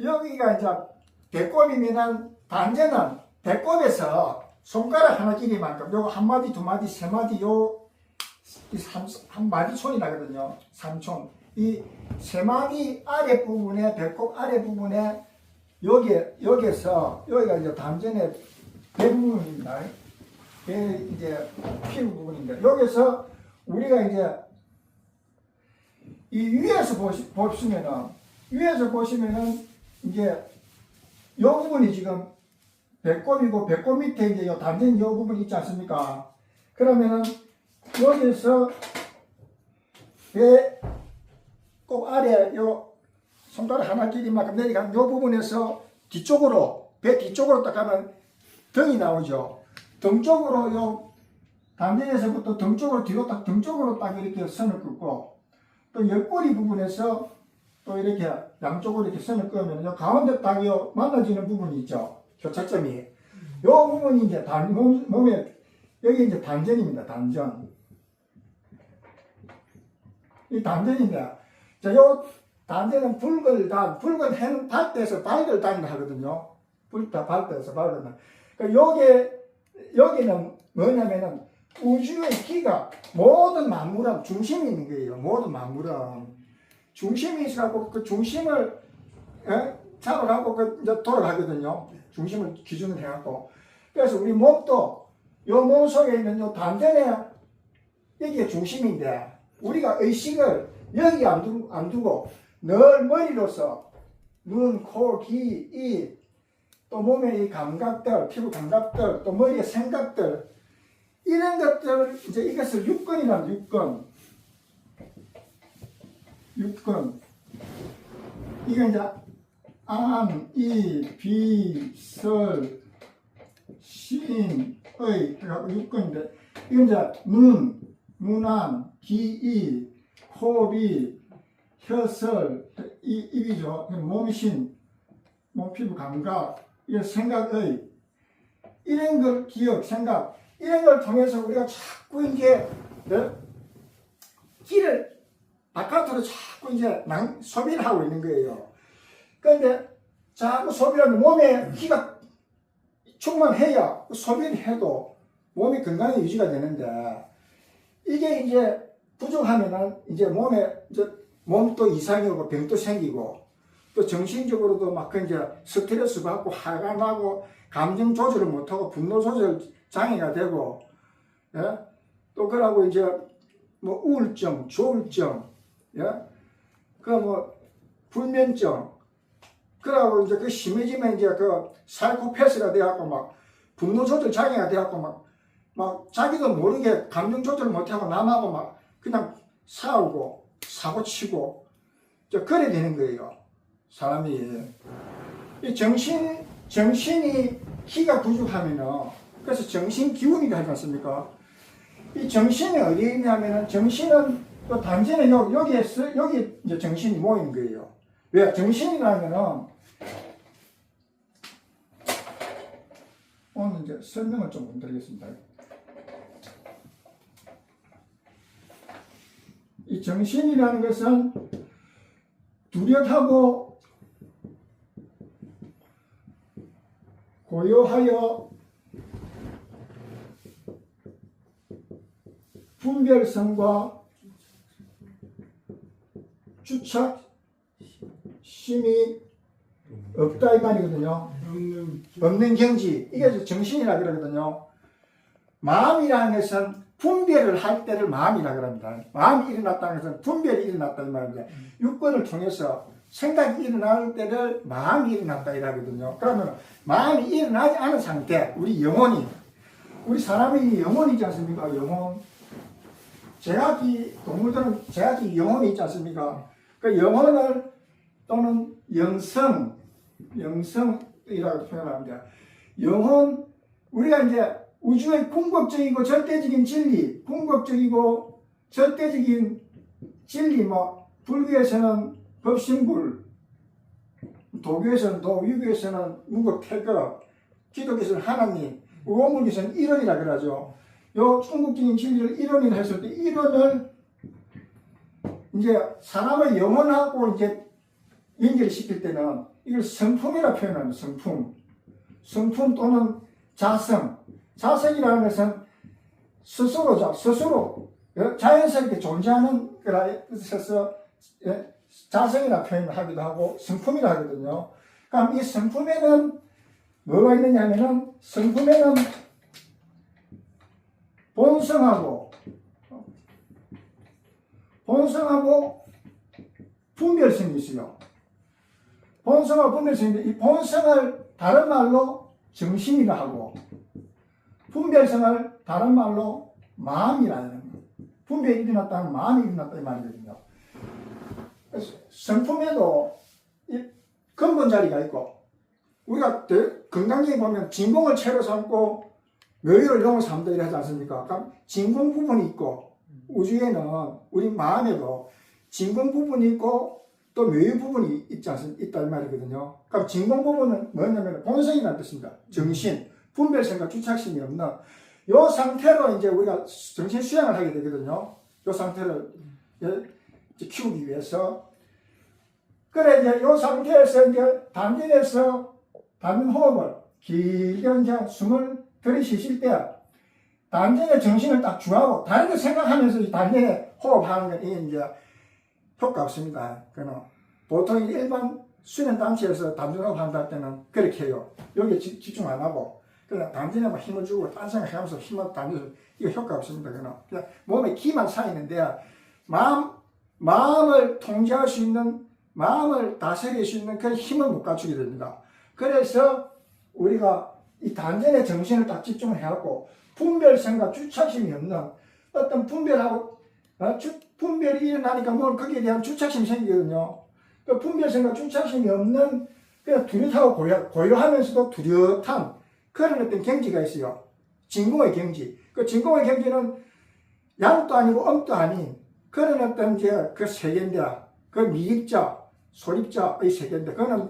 여기가 이제 배꼽이면은 단전은 배꼽에서 손가락 하나 길이만큼 요거 한 마디, 두 마디, 세 마디 한 마디 촌이 나거든요. 3촌. 이 세 마디 아래 부분에 배꼽 아래 부분에 여기에서 여기가 이제 단전의 배 부분입니다. 배 이제 피부 부분인데 여기서 우리가 이제 이 위에서 보시면은 이제 요 부분이 지금 배꼽이고 배꼽 밑에 이제 요 단전 요 부분 있지 않습니까? 그러면은 여기서 배꼽 아래 요 손가락 하나 길이만큼 내려간 요 부분에서 뒤쪽으로 배 뒤쪽으로 딱 가면 등이 나오죠. 등 쪽으로 요 단전에서부터 등 쪽으로 뒤로 딱 등 쪽으로 딱 이렇게 선을 긋고 또 옆구리 부분에서 또 이렇게 양쪽으로 이렇게 선을 끄면 요 가운데 딱 요 만나지는 부분이 있죠. 교착점이. 요 부분이 이제 몸에 여기 이제 단전입니다. 단전. 이 단전인데 자, 요 단전은 붉은 해는 발대에서 밝을 단을 하거든요. 발대에서 밝을 단. 그러니까 여기는 뭐냐면은 우주의 기가 모든 만물은 중심이 있는 거예요. 모든 만물은 중심이 있어갖고 그 중심을 잡아갖고 이제 돌아가거든요. 중심을 기준으로 해갖고. 그래서 우리 몸도 요 몸 속에 있는 요 단전에 여기가 중심인데 우리가 의식을 여기 안 두고 늘 머리로서 눈, 코, 귀, 입, 또 몸의 이 감각들, 피부 감각들, 또 머리의 생각들 이런 것들을 이제 이것을 육근이란 육근. 이거 이제 안, 이, 비, 설, 신, 의 그래갖고 육근인데 이건 이제 눈, 문안, 귀, 이, 호비, 혀설, 입이죠. 몸신, 몸 피부 감각, 이게 생각의 이런 걸 기억, 생각 이런 걸 통해서 우리가 자꾸 이제 기를 바깥으로 자꾸 이제 소비를 하고 있는 거예요. 그런데 자꾸 소비하면 몸에 기가 충만해야 소비를 해도 몸이 건강히 유지가 되는데 이게 이제 부족하면은 이제 몸도 이상이 오고 병도 생기고 또 정신적으로도 막 이제 스트레스 받고 화가 나고 감정 조절을 못하고 분노 조절 장애가 되고 예? 또 그러고 이제 뭐 우울증, 조울증, 예? 그 뭐 불면증 그러고 이제 그 심해지면 이제 그 사이코패스가 돼갖고 막 분노 조절 장애가 돼갖고 막 자기도 모르게 감정 조절을 못하고 남하고 막 그냥 싸우고 사고치고 그래 되는 거예요. 사람이 이 정신이 기가 부족하면은 그래서 정신 기운이 하지 않습니까? 이 정신이 어디에 있냐면은 정신은 또 단전에 여기 이제 정신이 모이는 거예요. 왜? 정신이라면은 오늘 이제 설명을 좀 드리겠습니다. 이 정신이라는 것은 뚜렷하고 고요하여 분별성과 주착심이 없다 이 말이거든요. 없는 경지 이게 정신이라 그러거든요. 마음이라는 것은 분별을 할 때를 마음이라 그럽니다. 마음이 일어났다는 것은 분별이 일어났다 이 말입니다. 육권을 통해서 생각이 일어날 때를 마음이 일어났다 이라거든요. 그러면 마음이 일어나지 않은 상태, 우리 사람이 영혼이지 않습니까? 영혼. 동물들은 제각기 영혼이 있지 않습니까? 그 영혼을 또는 영성이라고 표현합니다. 영혼, 우리가 이제 우주의 궁극적이고 절대적인 진리, 궁극적이고 절대적인 진리, 불교에서는 법신불, 도교에서는 도, 유교에서는 무급태급, 기독교에서는 하나님, 우원불교에서는 일원이라 그러죠. 요 궁극적인 진리를 일원이라 했을 때, 일원을 이제 사람의 영혼하고 이제 연결시킬 때는 이걸 성품이라 표현합니다. 성품. 성품 또는 자성. 자성이라는 것은 스스로 자연스럽게 존재하는 거라 해서 자성이라 표현을 하기도 하고 성품이라 하거든요. 그럼 이 성품에는 뭐가 있느냐 하면은 성품에는 본성하고 분별성이 있어요. 본성과 분별성인데 이 본성을 다른 말로 정신이라 하고 분별성을 다른 말로 마음이라는 거예요. 분별이 일어났다는 마음이 일어났다 이 말이거든요. 성품에도 이 근본 자리가 있고 우리가 건강적인 보면 진공을 채로 삼고 묘의를 용을 삼다 이렇게 하지 않습니까? 그럼 진공 부분이 있고 우주에는 우리 마음에도 진공 부분이 있고 또 묘의 부분이 있다 이 말이거든요. 그럼 진공 부분은 뭐냐면 본성이라는 뜻입니다. 정신, 분별성과 주착심이 없는 요 상태로 이제 우리가 정신 수양을 하게 되거든요. 요 상태를 키우기 위해서. 그래 이제 요 상태에서 이제 단전 호흡을 길게 이제 숨을 들이쉬실 때 단전에 정신을 딱 주하고 다른 거 생각하면서 이 단전에 호흡하는 건 이제 효과 없습니다. 그는 보통 일반 수련 단체에서 단전 호흡한다 할 때는 그렇게 해요. 여기에 집중 안 하고 그냥 단전에만 힘을 주고 딴 생각하면서 힘을 다니면서 이거 효과 없습니다. 그냥 몸에 기만 차 있는데 마음을 통제할 수 있는 마음을 다스릴 수 있는 그런 힘을 못 갖추게 됩니다. 그래서 우리가 이 단전에 정신을 딱 집중을 해갖고 분별성과 주착심이 없는 어떤 분별이 일어나니까 뭐 거기에 대한 주착심이 생기거든요. 그 분별성과 주착심이 없는 그냥 뚜렷하고 고요하면서도 뚜렷한 그런 어떤 경지가 있어요. 진공의 경지. 그 진공의 경지는 양도 아니고 엄도 아닌 그런 어떤 그 세계인데 그 미입자, 소립자의 세계인데 그거는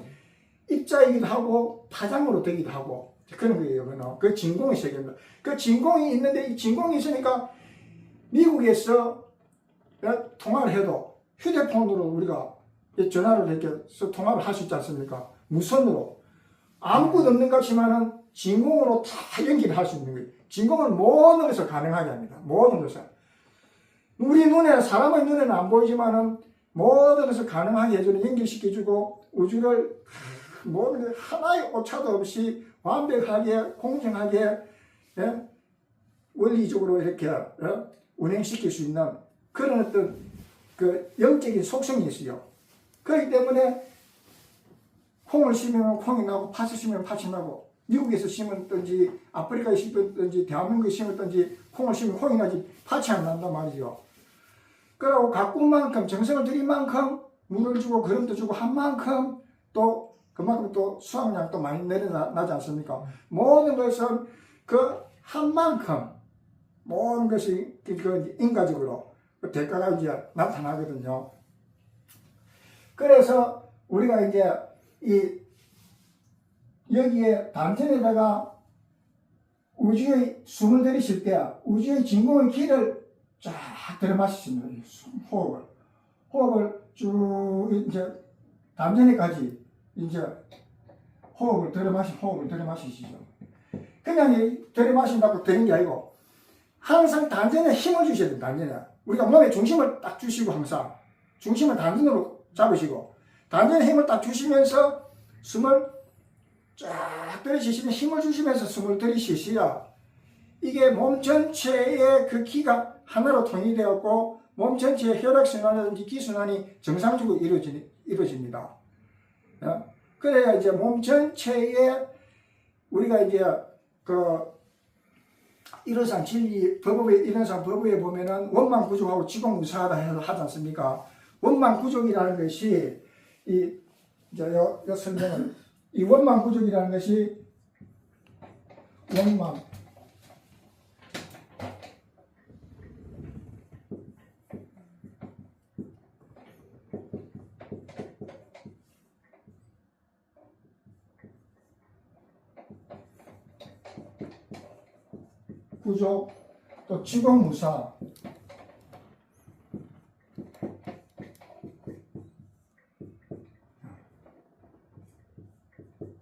입자이기도 하고 파장으로 되기도 하고 그런 거예요. 그거는 그 진공의 세계입니다. 그 진공이 있는데 이 진공이 있으니까 미국에서 통화를 해도 휴대폰으로 우리가 전화를 이렇게 해서 통화를 할 수 있지 않습니까? 무선으로 아무것도 없는 것 같지만은 진공으로 다 연기를 할 수 있는 거예요. 진공은 모든 것을 가능하게 합니다. 모든 것을. 우리 눈에 사람의 눈에는 안 보이지만은 모든 것을 가능하게 해주는 연결시켜주고 우주를 모든 것 하나의 오차도 없이 완벽하게 공정하게 원리적으로 이렇게 운행시킬 수 있는 그런 어떤 그 영적인 속성이 있어요. 그렇기 때문에 콩을 심으면 콩이 나고 팥을 심으면 팥이 나고 미국에서 심었든지 아프리카에 심었든지 대한민국에 심었든지 콩을 심으면 콩이 나지 팥이 안 난단 말이죠. 그러고 가꾼 만큼 정성을 들인 만큼 물을 주고 거름도 주고 한 만큼 또 그만큼 또 수확량도 많이 내려나지 않습니까? 모든 것은 그 한 만큼 모든 것이 그 인과적으로 그 대가가 이제 나타나거든요. 그래서 우리가 이제 여기에 단전에다가 우주의 숨을 들이실 때 우주의 진공의 기를 쫙 들이마시십니다. 호흡을 쭉 이제 단전에까지 이제 호흡을 들이마시시죠. 그냥 들이마신다고 되는 게 아니고 항상 단전에 힘을 주셔야 돼요. 단전에 우리가 몸에 중심을 딱 주시고 항상 중심을 단전으로 잡으시고 단전에 힘을 딱 주시면서 숨을 쫙 들이쉬시면 힘을 주시면서 숨을 들이쉬셔야 이게 몸 전체의 그 기가 하나로 통일되었고 몸 전체의 혈액순환이라든지 기순환이 정상적으로 이루어집니다. 그래야 이제 몸 전체에 우리가 이제 그 일어상 진리 법에 보면은 원망 구족하고 지공 무사하다 해서 하지 않습니까? 원망 구족이라는 것이 요 설명은 이 원망 구족이라는 것이 원망 구족 또 지공무사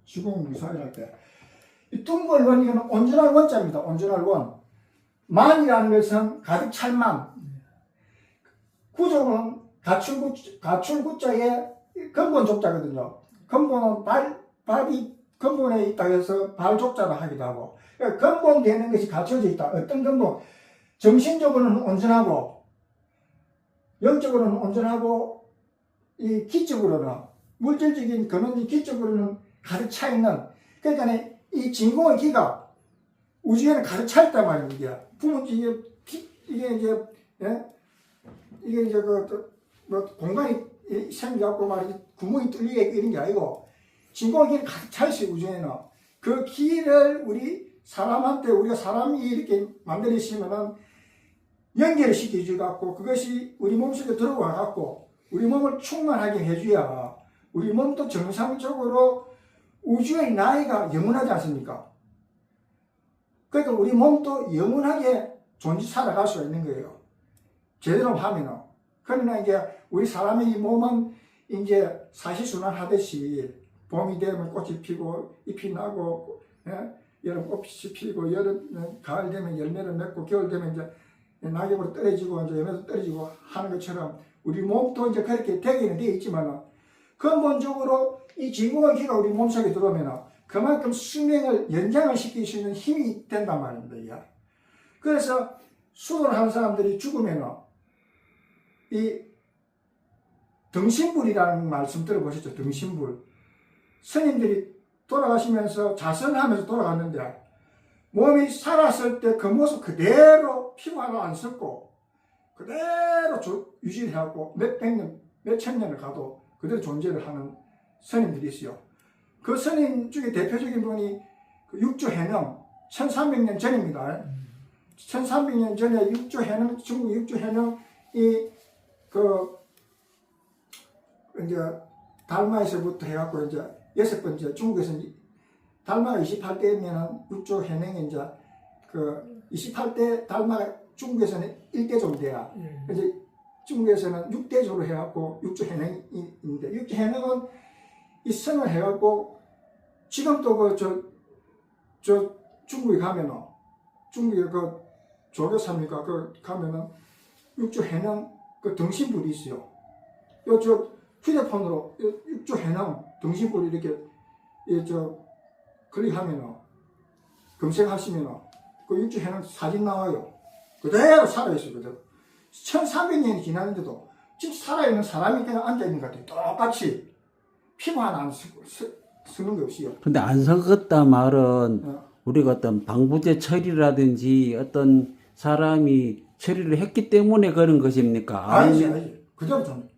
시공 미사일 때. 이 둥글 원, 이거는 온전할 원자입니다. 온전할 원. 만이라는 것은 가득 찰 만. 구조는 가출 구자의 근본 족자거든요. 근본은 발이 근본에 있다 해서 발족자로 하기도 하고. 그러니까 근본되는 것이 갖춰져 있다. 어떤 근본? 정신적으로는 온전하고, 영적으로는 온전하고, 이 기적으로는, 물질적인 근원이 기적으로는 가득 차 있는, 그러니까 이 진공의 기가 우주에는 가득 차 있단 말입니다. 이게 이제, 예? 이게 이제 공간이 생겨갖고 말이지, 구멍이 뚫리게 이런 게 아니고, 진공의 기는 가득 차 있어요, 우주에는. 그 기를 우리가 사람이 이렇게 만들어지면은 연결을 시켜줘갖고, 그것이 우리 몸속에 들어와갖고, 우리 몸을 충만하게 해줘야, 우리 몸도 정상적으로 우주의 나이가 영원하지 않습니까? 그러니까 우리 몸도 영원하게 살아갈 수가 있는 거예요. 제대로 하면은. 그러나 이제 우리 사람의 이 몸은 이제 사시순환 하듯이 봄이 되면 꽃이 피고 잎이 나고, 예? 여름 꽃이 피고, 가을 되면 열매를 맺고, 겨울 되면 이제 낙엽으로 떨어지고, 이제 열매도 떨어지고 하는 것처럼 우리 몸도 이제 그렇게 되기는 되어 있지만은 근본적으로 이 진공의 기가 우리 몸속에 들어오면 그만큼 수명을 연장을 시킬 수 있는 힘이 된단 말입니다. 그래서 수도를 하는 사람들이 죽으면 이 등신불이라는 말씀 들어보셨죠? 등신불. 스님들이 돌아가시면서 자선하면서 돌아갔는데 몸이 살았을 때 그 모습 그대로 피부 하나 안 썩고 그대로 유지를 해갖고 몇백 년, 몇천 년을 가도 그대로 존재를 하는 스님들이 있어요. 그 스님 중에 대표적인 분이 그 육조해능, 1300년 전입니다. 1300년 전에 육조해능, 중국 육조해능이 이제 달마에서부터 해갖고 이제 6번째, 중국에서는 달마가 28대면은 육조해능이 이제 28대 달마가 중국에서는 1대 정도 돼야. 이제 중국에서는 6대조로 해갖고 육조해능이 있는데, 육조해능은 이 성을 해갖고 지금도 중국에 가면은, 중국에 조교사입니까? 가면은 육조해능 등신불이 있어요. 휴대폰으로 육조해능 등신불 이렇게 클릭하면은, 검색하시면은 그 육조해능 사진 나와요. 그대로 살아있어요. 그대로. 1300년이 지났는데도 지금 살아있는 사람이 그냥 앉아있는 것 같아요. 똑같이. 피부 하나 안 쓰는 게 없어요. 근데 안 썩었다 말은 우리가 어떤 방부제 처리라든지 어떤 사람이 처리를 했기 때문에 그런 것입니까? 아니지. 그대로 좀.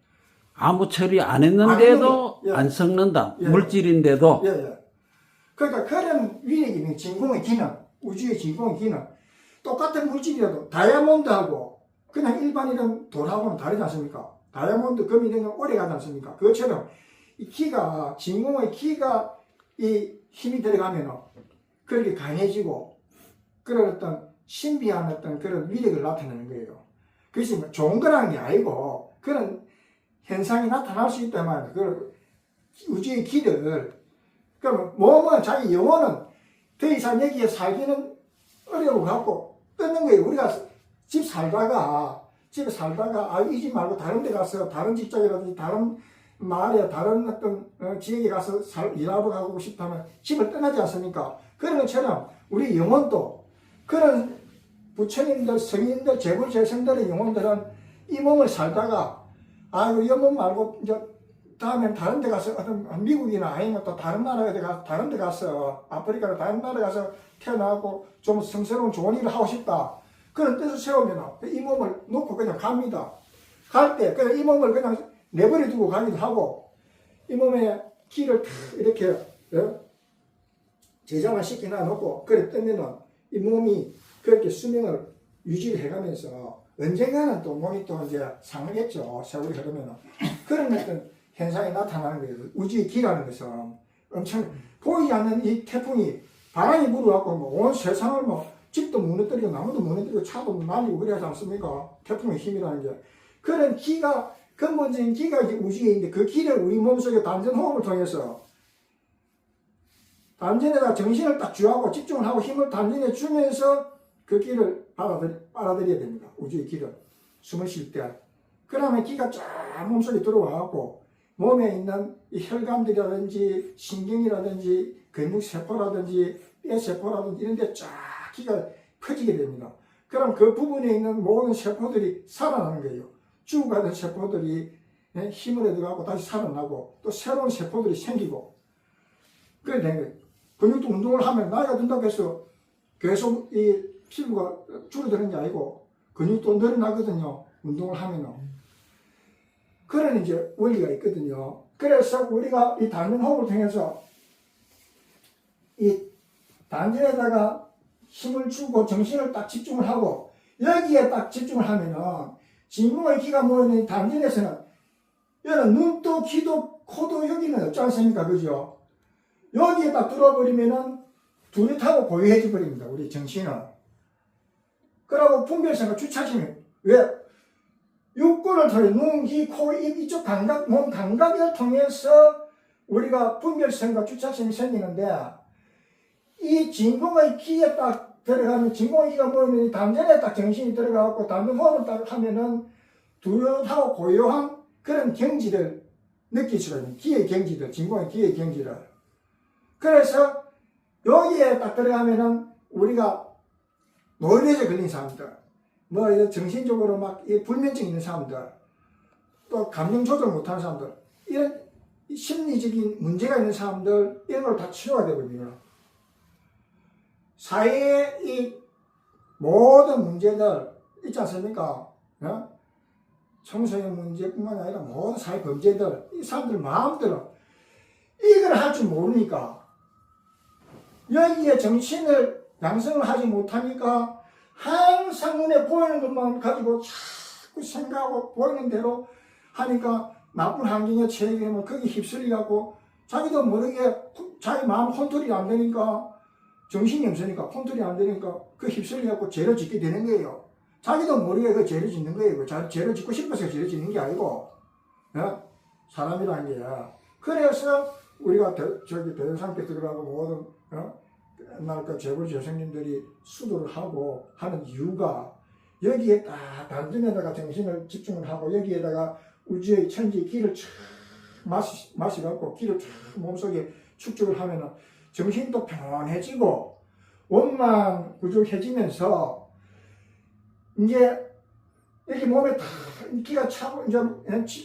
아무 처리 안 했는데도 예. 안 썩는다. 예. 물질인데도. 예. 그러니까 그런 위력이 진공의 기능, 우주의 진공의 기능, 똑같은 물질이라도 다이아몬드하고 그냥 일반이런 돌하고는 다르지 않습니까? 다이아몬드, 금이 이런 건 오래 가지 않습니까? 그것처럼 이 기가, 진공의 기가 이 힘이 들어가면 그렇게 강해지고 그런 어떤 신비한 어떤 그런 위력을 나타내는 거예요. 그것이 좋은 거라는 게 아니고 그런 현상이 나타날 수 있다면 그 우주의 기를, 그러면 몸은 자기 영혼은 더 이상 여기에 살기는 어려워 갖고 끊는 거예요. 우리가 집에 살다가 이 집 말고 다른 데 가서 다른 직장이라든지 다른 마을에 다른 어떤 지역에 가서 일하고 가고 싶다면 집을 떠나지 않습니까? 그런 것처럼 우리 영혼도 그런 부처님들, 성인들, 재불재성들의 영혼들은 이 몸을 살다가 이 몸 말고 이제 다음엔 다른 데 가서 어떤 미국이나 아니면 또 다른 나라에 가서 다른 데 가서 아프리카나 다른 나라에 가서 태어나고 좀 성스러운 좋은 일을 하고 싶다. 그런 뜻을 세우면 이 몸을 놓고 그냥 갑니다. 갈 때 그냥 이 몸을 그냥 내버려 두고 가기도 하고 이 몸에 기를 이렇게 제장을 시켜놔 놓고 그래 뜨면은 이 몸이 그렇게 수명을 유지를 해가면서 언젠가는 또 몸이 또 이제 상하겠죠. 세월이 흐르면은 그런 어떤 현상이 나타나는 거예요. 우주의 기라는 것은 엄청 보이지 않는 이 태풍이 바람이 불어갖고 온 세상을 집도 무너뜨리고 나무도 무너뜨리고 차도 날리고 그래야 하지 않습니까? 태풍의 힘이라는 게. 그런 기가, 근본적인 기가 우주에 있는데 그 기를 우리 몸속에 단전 호흡을 통해서 단전에다 정신을 딱 쥐하고 집중을 하고 힘을 단전에 주면서 그 기를 빨아들여야 됩니다. 우주의 기를. 숨을 쉴 때. 그러면 기가 쫙 몸속에 들어와갖고 몸에 있는 이 혈관들이라든지 신경이라든지 근육세포라든지 뼈세포라든지 이런 데 쫙 기가 퍼지게 됩니다. 그럼 그 부분에 있는 모든 세포들이 살아나는 거예요. 죽어가던 세포들이 힘을 얻어가고 다시 살아나고 또 새로운 세포들이 생기고 그래 된 거예요. 근육도 운동을 하면 나이가 든다고 해서 계속 이 피부가 줄어드는 게 아니고 근육도 늘어나거든요. 운동을 하면은. 그런 이제 원리가 있거든요. 그래서 우리가 이 단전 호흡을 통해서 이 단전에다가 힘을 주고 정신을 딱 집중을 하고 여기에 딱 집중을 하면은 진공의 기가 모이는 단전에서는 여는 눈도 귀도 코도 여기는 없지 않습니까? 그죠? 여기에 딱 들어버리면은 뚜렷하고 고요해져 버립니다. 우리 정신은. 그러고 분별성과 주차심이 왜? 육군을 통해 눈, 귀, 코, 입 이쪽 감각, 몸 감각을 통해서 우리가 분별성과 주차심이 생기는데 이 진공의 기에 딱 들어가면 진공의 기가 모이는 단전에 딱 정신이 들어가고 단전 호흡을 딱 하면은 뚜렷하고 고요한 그런 경지를 느낄 수가 있는 기의 경지들, 진공의 기의 경지를. 그래서 여기에 딱 들어가면은 우리가 노이로제 걸린 사람들, 뭐 이런 정신적으로 막 불면증 있는 사람들, 또 감정 조절 못하는 사람들, 이런 심리적인 문제가 있는 사람들 이런 걸 다 치료가 되거든요. 사회의 이 모든 문제들 있지 않습니까? 청소년 문제뿐만 아니라 모든 사회 범죄들, 이 사람들 마음대로 이걸 할 줄 모르니까 여기에 정신을 양성을 하지 못하니까 항상 눈에 보이는 것만 가지고 자꾸 생각하고 보이는 대로 하니까 나쁜 환경에 처해 되면 거기 휩쓸려갖고 자기도 모르게 자기 마음 컨트롤이 안 되니까 정신이 없으니까 컨트롤이 안 되니까 그 휩쓸려갖고 죄를 짓게 되는 거예요. 자기도 모르게 그 죄를 짓는 거예요. 죄를 짓고 싶어서 죄를 짓는 게 아니고 사람이라는 게. 그래서 우리가 대전상께 들어가고 모든 옛날 그 재벌 여성님들이 수도를 하고 하는 이유가 여기에 딱 단전에다가 정신을 집중을 하고 여기에다가 우주의 천지 기를 쫙 마시갖고 기를 쫙 몸속에 축적을 하면은 정신도 평온해지고 원만 구조해지면서 이제 여기 몸에 다 기가 차고 이제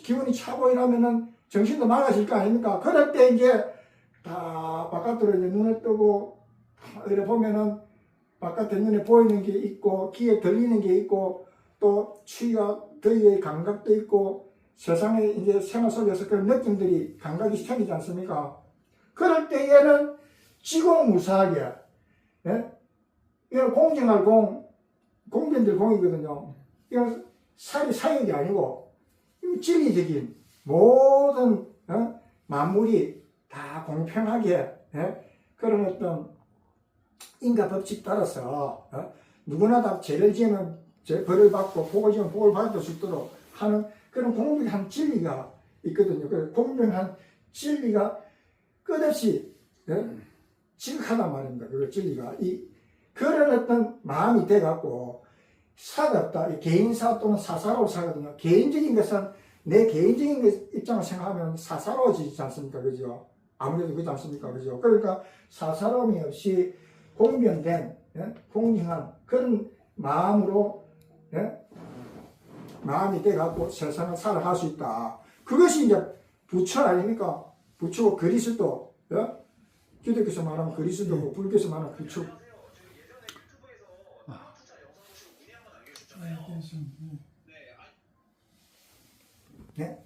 기운이 차고 이러면은 정신도 맑아질 거 아닙니까? 그럴 때 이제 다 바깥으로 이제 눈을 뜨고 이렇게 보면은 바깥에 눈에 보이는 게 있고 귀에 들리는 게 있고 또 추위와 더위의 감각도 있고 세상에 이제 생활 속에서 그런 느낌들이 감각이 생기지 않습니까? 그럴 때 얘는 지공무사하게 이건 공정할 공변들 공이거든요. 이건 사역이 아니고 진리적인 모든 만물이 다 공평하게 그런 어떤 인과 법칙 따라서 누구나 다 죄를 지으면 벌을 받고 복을 지으면 복을 받을 수 있도록 하는 그런 공평한 진리가 있거든요. 그 공평한 진리가 끝없이 지극하단 말입니다. 그 진리가 그런 어떤 마음이 돼갖고 사답다 개인사 또는 사사로사거든요. 개인적인 것은 내 개인적인 입장을 생각하면 사사로워지지 않습니까? 그죠? 아무래도 그렇지 않습니까? 그죠? 그러니까 사사로움이 없이 공변된 공정한 그런 마음으로 마음이 돼갖고 세상을 살아갈 수 있다. 그것이 이제 부처 아닙니까? 부처고 그리스도, 기독교에서 말하면 그리스도고 불교에서 말하면 부처. 네?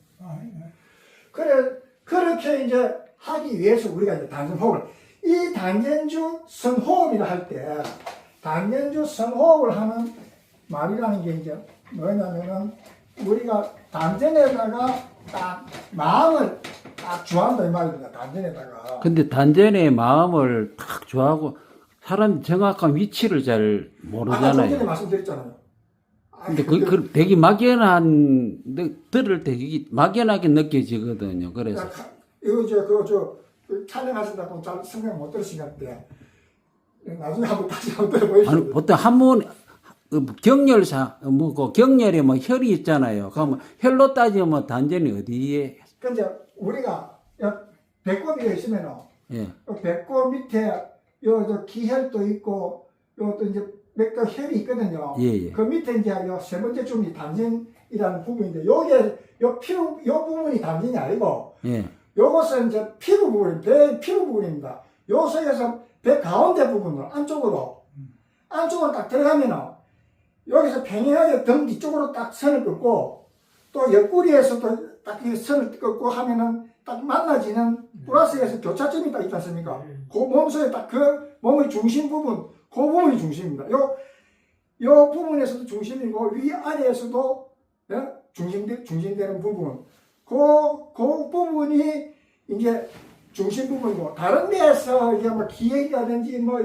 그렇게 이제 하기 위해서 우리가 이제 단전호흡을, 이 단전주 선호흡이라 할 때, 단전주 선호흡을 하는 말이라는 게 이제 뭐냐면은, 우리가 단전에다가 딱 마음을 딱 주한다 이 말입니다. 단전에다가. 근데 단전에 마음을 탁 좋아하고 사람 정확한 위치를 잘 아까 좀 전에 모르잖아요. 말씀드렸잖아요. 근데 그 되게 막연한 들을 때 되게 막연하게 느껴지거든요. 그래서 이거 그 촬영하신다고 잘 설명 못 들으신 것 같아요. 나중에 한번 다시 한번 들어보시죠. 아니, 보통 한문 경렬사 뭐그 경렬에 뭐 혈이 있잖아요. 그러면 혈로 따지면 단전이 어디에? 그 이제 우리가 배꼽이 있으면은 예. 배꼽 밑에 요 기혈도 있고 요 또 이제 맥도 혈이 있거든요. 예, 예. 그 밑에 이제 요 세 번째 줄이 단전이라는 부분인데 요게 요 피부 요 부분이 단전이 아니고 예. 요것은 이제 피부 부분, 배 피부 부분입니다. 요 속에서 배 가운데 부분으로 안쪽으로 딱 들어가면은 여기서 평행하게 등 뒤쪽으로 딱 선을 긋고 또 옆구리에서도 딱 이 선을 긋고 하면은 딱 만나지는 플러스에서 교차점이 딱 있지 않습니까? 그 몸속에 딱 그 몸의 중심 부분, 그 부분이 중심입니다. 요 부분에서도 중심이고 위아래에서도 예? 중심되는 부분. 그 부분이 이제 중심 부분이고 다른 데에서 이제 뭐 기혈이라든지 뭐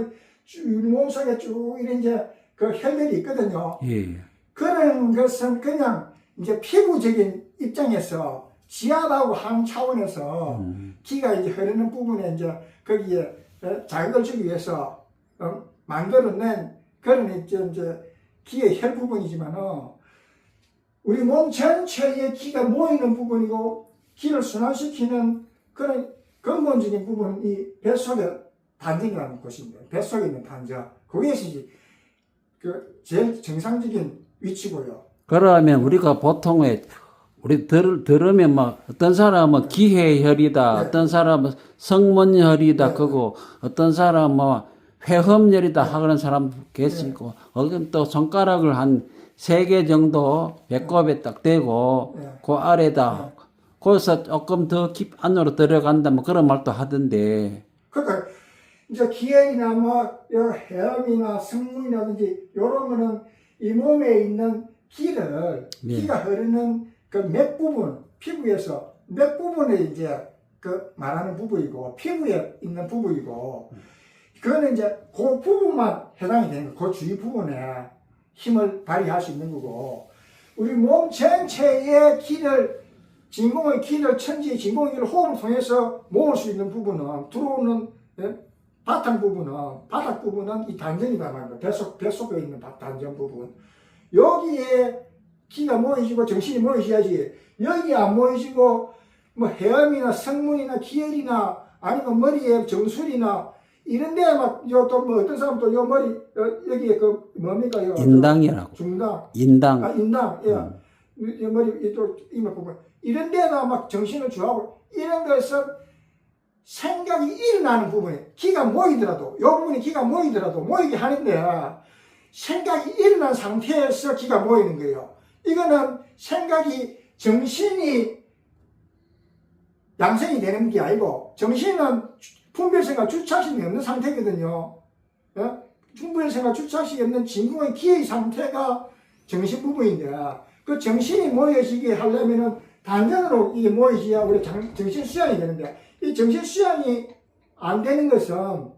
몸속에 쭉 이런 이제 그 혈들이 있거든요. 예. 그런 것은 그냥 이제 피부적인 입장에서 지하라고 하는 차원에서 기가 이제 흐르는 부분에 이제 거기에 자극을 주기 위해서 만들어낸 그런 이제 기의 혈 부분이지만은 우리 몸 전체에 기가 모이는 부분이고 기를 순환시키는 그런 근본적인 부분이 뱃속에 단전이라는 곳입니다. 뱃속에 있는 단전. 그것이 이제 그 제일 정상적인 위치고요. 그러면 우리가 보통에 우리 들으면 막 어떤 사람은 기회혈이다, 네. 어떤 사람은 성문혈이다, 네. 그거 어떤 사람은 뭐 회험혈이다 하는 사람 계시고, 어떤 또 손가락을 한 3개 정도 배꼽에 딱 대고 네. 그 아래다. 거기서 조금 더 깊 안으로 들어간다 뭐 그런 말도 하던데. 그러니까 이제 기혈이나 뭐 해암이나 성문이라든지 이런 거는 이 몸에 있는 기를 네. 기가 흐르는 그 맥 부분 피부에서 맥 부분에 이제 그 말하는 부분이고 피부에 있는 부분이고 그거는 이제 그 부분만 해당이 되는 거예요. 그 주위 부분에 힘을 발휘할 수 있는 거고 우리 몸 전체의 기를 진공의 기를 천지의 진공의 기를 호흡을 통해서 모을 수 있는 부분은 들어오는 바탕 부분은 바닥 부분은 이 단전이다 말입니다. 뱃속에 있는 단전 부분 여기에 기가 모이시고 정신이 모이셔야지 여기 안 모이시고 뭐 해암이나 성문이나 기혈이나 아니면 머리에 정수리나 이런 데에 막 또 뭐 어떤 사람 또 요 머리 여기에 그 뭡니까 요 인당이라고. 중당 인당. 인당 이 머리 이쪽 이마 부분 이런 데다 막 정신을 주하고 이런 것은 생각이 일어나는 부분에 기가 모이더라도 요 부분에 기가 모이더라도 모이게 하는데 생각이 일어난 상태에서 기가 모이는 거예요. 이거는 생각이 정신이 양성이 되는 게 아니고 정신은 분별성과 주착식이 없는 상태거든요. 분별성과 주착식이 없는 진공의 기의 상태가 정신 부분인데 그 정신이 모여지게 하려면은 단전으로 이게 모여져야 우리 정신 수양이 되는데 이 정신 수양이 안 되는 것은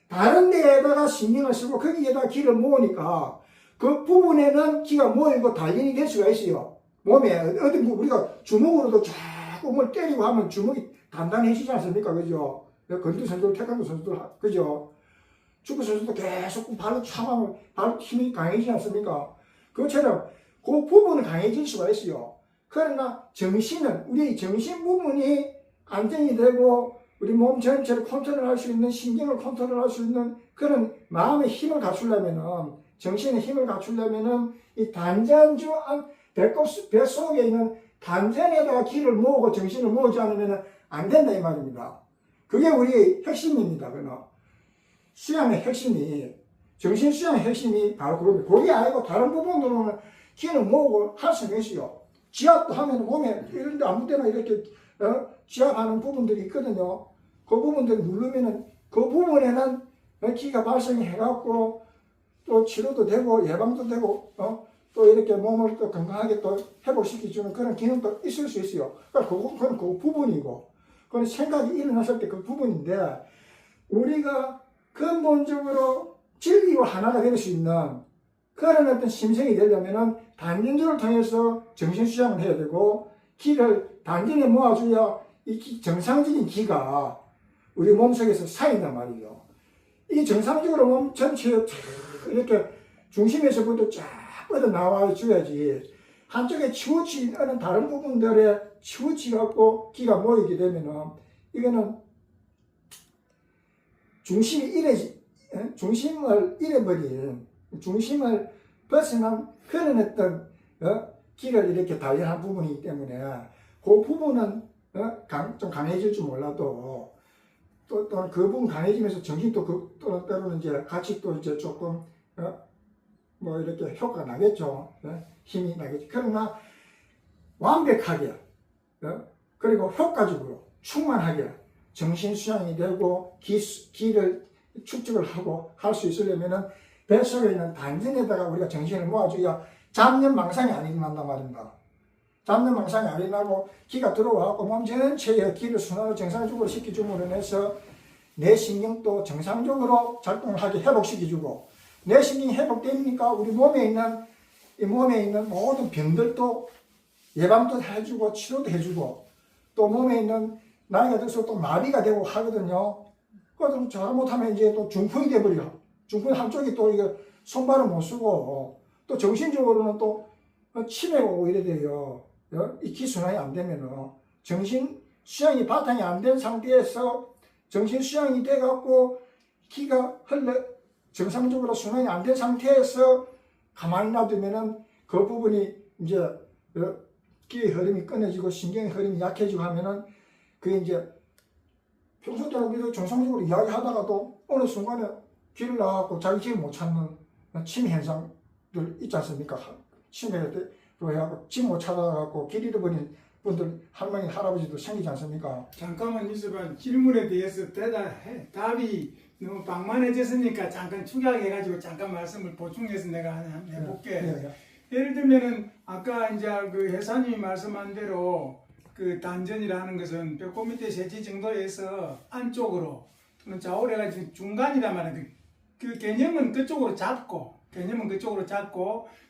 다른 데에다가 신경을 쓰고 거기에다 기를 모으니까 그 부분에는 기가 모이고 단련이 될 수가 있어요. 몸에 어떤 부분 우리가 주먹으로도 자꾸 뭘 때리고 하면 주먹이 단단해지지 않습니까? 그죠? 건투 선수들, 태권도 선수들 그죠? 축구 선수도 계속 발로 차면 발 힘이 강해지지 않습니까? 그것처럼 그 부분은 강해질 수가 있어요. 그러나 정신은 우리 정신 부분이 안정이 되고 우리 몸 전체를 컨트롤할 수 있는 신경을 컨트롤할 수 있는 그런 마음의 힘을 갖추려면은 정신의 힘을 갖추려면은 이 단전주 뱃속에 있는 단전에다가 기를 모으고 정신을 모으지 않으면 안 된다 이 말입니다. 그게 우리 핵심입니다. 그는 수양의 핵심이 정신 수양의 핵심이 바로 그겁니다. 그게 아니고 다른 부분으로는 기를 모으고 할 수는 있어요. 지압도 하면 몸에 이런데 아무 때나 이렇게 지압하는 부분들이 있거든요. 그 부분들을 누르면은 그 부분에는 기가 발생이 해갖고 또 치료도 되고 예방도 되고 또 이렇게 몸을 또 건강하게 또 회복시켜주는 그런 기능도 있을 수 있어요. 그러니까 그건 그 부분이고 그건 생각이 일어났을 때 그 부분인데 우리가 근본적으로 진리와 하나가 될 수 있는 그런 어떤 심성이 되려면은 단전주를 통해서 정신 수양을 해야 되고 기를 단전에 모아줘야 이 정상적인 기가 우리 몸속에서 쌓인단 말이에요. 이게 정상적으로 몸 전체에 이렇게 중심에서부터 쫙 뻗어 나와 줘야지. 한쪽에 치우치는 다른 부분들에 치우치갖고 기가 모이게 되면은 이거는 중심을 잃어버린, 중심을 벗어난 그런 어떤 기를 이렇게 다연한 부분이기 때문에 그 부분은 좀 강해질 줄 몰라도 또 그 부분 강해지면서 정신도 또 때로는 이제 같이 또 이제 조금 뭐 이렇게 효과가 나겠죠. 힘이 나겠죠. 그러나 완벽하게 그리고 효과적으로 충만하게 정신 수양이 되고 기를 축적을 하고 할 수 있으려면은 뱃속에 있는 단전에다가 우리가 정신을 모아줘야 잡념 망상이 안 일어난단 말입니다. 잡념 망상이 안 일어나고 기가 들어와갖고 몸 전체에 기를 순환을 정상적으로 시켜줌으로 인해서 내 신경도 정상적으로 작동을 하게 회복시켜주고 내 신경이 회복되니까 우리 몸에 있는 모든 병들도 예방도 해주고 치료도 해주고 또 몸에 있는 나이가 들어서 또 마비가 되고 하거든요. 그래서 잘못하면 이제 또 중풍이 돼버려. 중풍 한쪽이 또 이거 손발을 못 쓰고 또 정신적으로는 또 치매가 오고 이래 돼요. 이 기순환이 안 되면은 정신 수양이 바탕이 안 된 상태에서 정신 수양이 돼갖고 기가 정상적으로 순환이 안 된 상태에서 가만히 놔두면은 그 부분이 이제 기의 흐름이 끊어지고 신경의 흐름이 약해지고 하면은 그게 이제 평소 때는 우리도 정상적으로 이야기하다가도 어느 순간에 길을 나가고 자기 길 못 찾는 치매 현상들 있지 않습니까? 치매로 해갖고 길 못 찾아가고 길 잃어버린 분들 할머니 할아버지도 생기지 않습니까? 잠깐만 있어봐. 질문에 대해서 답이 너무 방만해졌으니까 잠깐 축약해가지고 잠깐 말씀을 보충해서 내가 해볼게. 네. 예를 들면은 아까 이제 그 회사님이 말씀한 대로 그 단전이라는 것은 배꼽 밑에 세지 정도에서 안쪽으로 또는 좌우로 해가지고 중간이란 말이야. 그 개념은 그쪽으로 잡고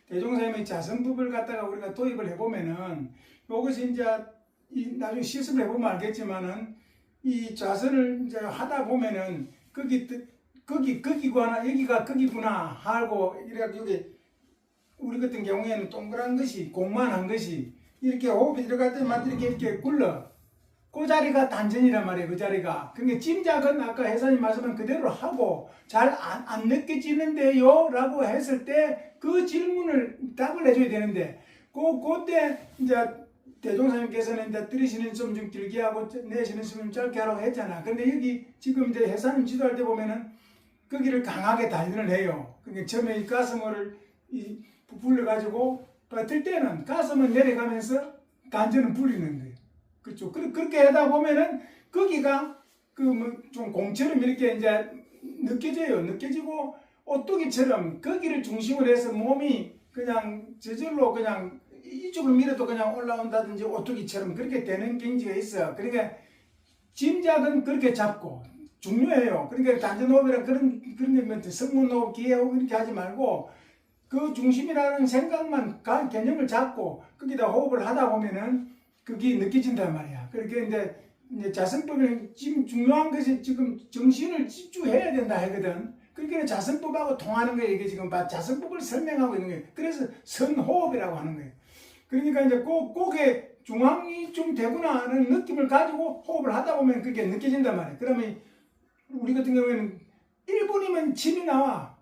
대종사님의 자성법을 갖다가 우리가 도입을 해보면은 이것이 이제 나중에 실습을 해보면 알겠지만은 이 좌선을 이제 하다 보면은 거기구나 여기가 거기구나 하고 이래가 여기 우리 같은 경우에는 동그란 것이 공만한 것이 이렇게 호흡이 들어갈 때마다 이렇게 굴러 그 자리가 단전이란 말이에요. 그 자리가 그러니까 짐작은 아까 회사님 말씀한 그대로 하고 잘 안 느껴지는데요 라고 했을 때 그 질문을 답을 해줘야 되는데 그때 이제 대종사님께서는 이제 들으시는 숨 좀 길게 하고 내쉬는 숨 좀 짧게 하라고 했잖아. 근데 여기 지금 이제 회사님 지도할 때 보면은 거기를 강하게 단련을 해요. 그러니까 처음에 이 가슴을 불러가지고 버틸 때는 가슴은 내려가면서 단전은 불리는 거예요. 그렇죠. 그렇게 하다 보면은 거기가 그 뭐 좀 공처럼 이렇게 이제 느껴지고 오뚜기처럼 거기를 중심으로 해서 몸이 그냥 저절로 그냥 이쪽을 밀어도 그냥 올라온다든지 오뚜기처럼 그렇게 되는 경지가 있어. 그러니까 짐작은 그렇게 잡고 중요해요. 그러니까 단전호흡이라 그런 게 성문호흡, 기회호흡 이렇게 하지 말고 그 중심이라는 생각만 개념을 잡고 거기다 호흡을 하다 보면은 그게 느껴진단 말이야. 그렇게 이제 자성법이 지금 중요한 것이 지금 정신을 집중해야 된다 하거든. 그러니까 자성법하고 통하는 거예요. 이게 지금 자성법을 설명하고 있는 거예요. 그래서 선호흡이라고 하는 거예요. 그러니까 이제 꼭에 중앙이 좀 되구나 하는 느낌을 가지고 호흡을 하다 보면 그게 느껴진단 말이에요. 그러면 우리 같은 경우에는 1분이면 침이 나와.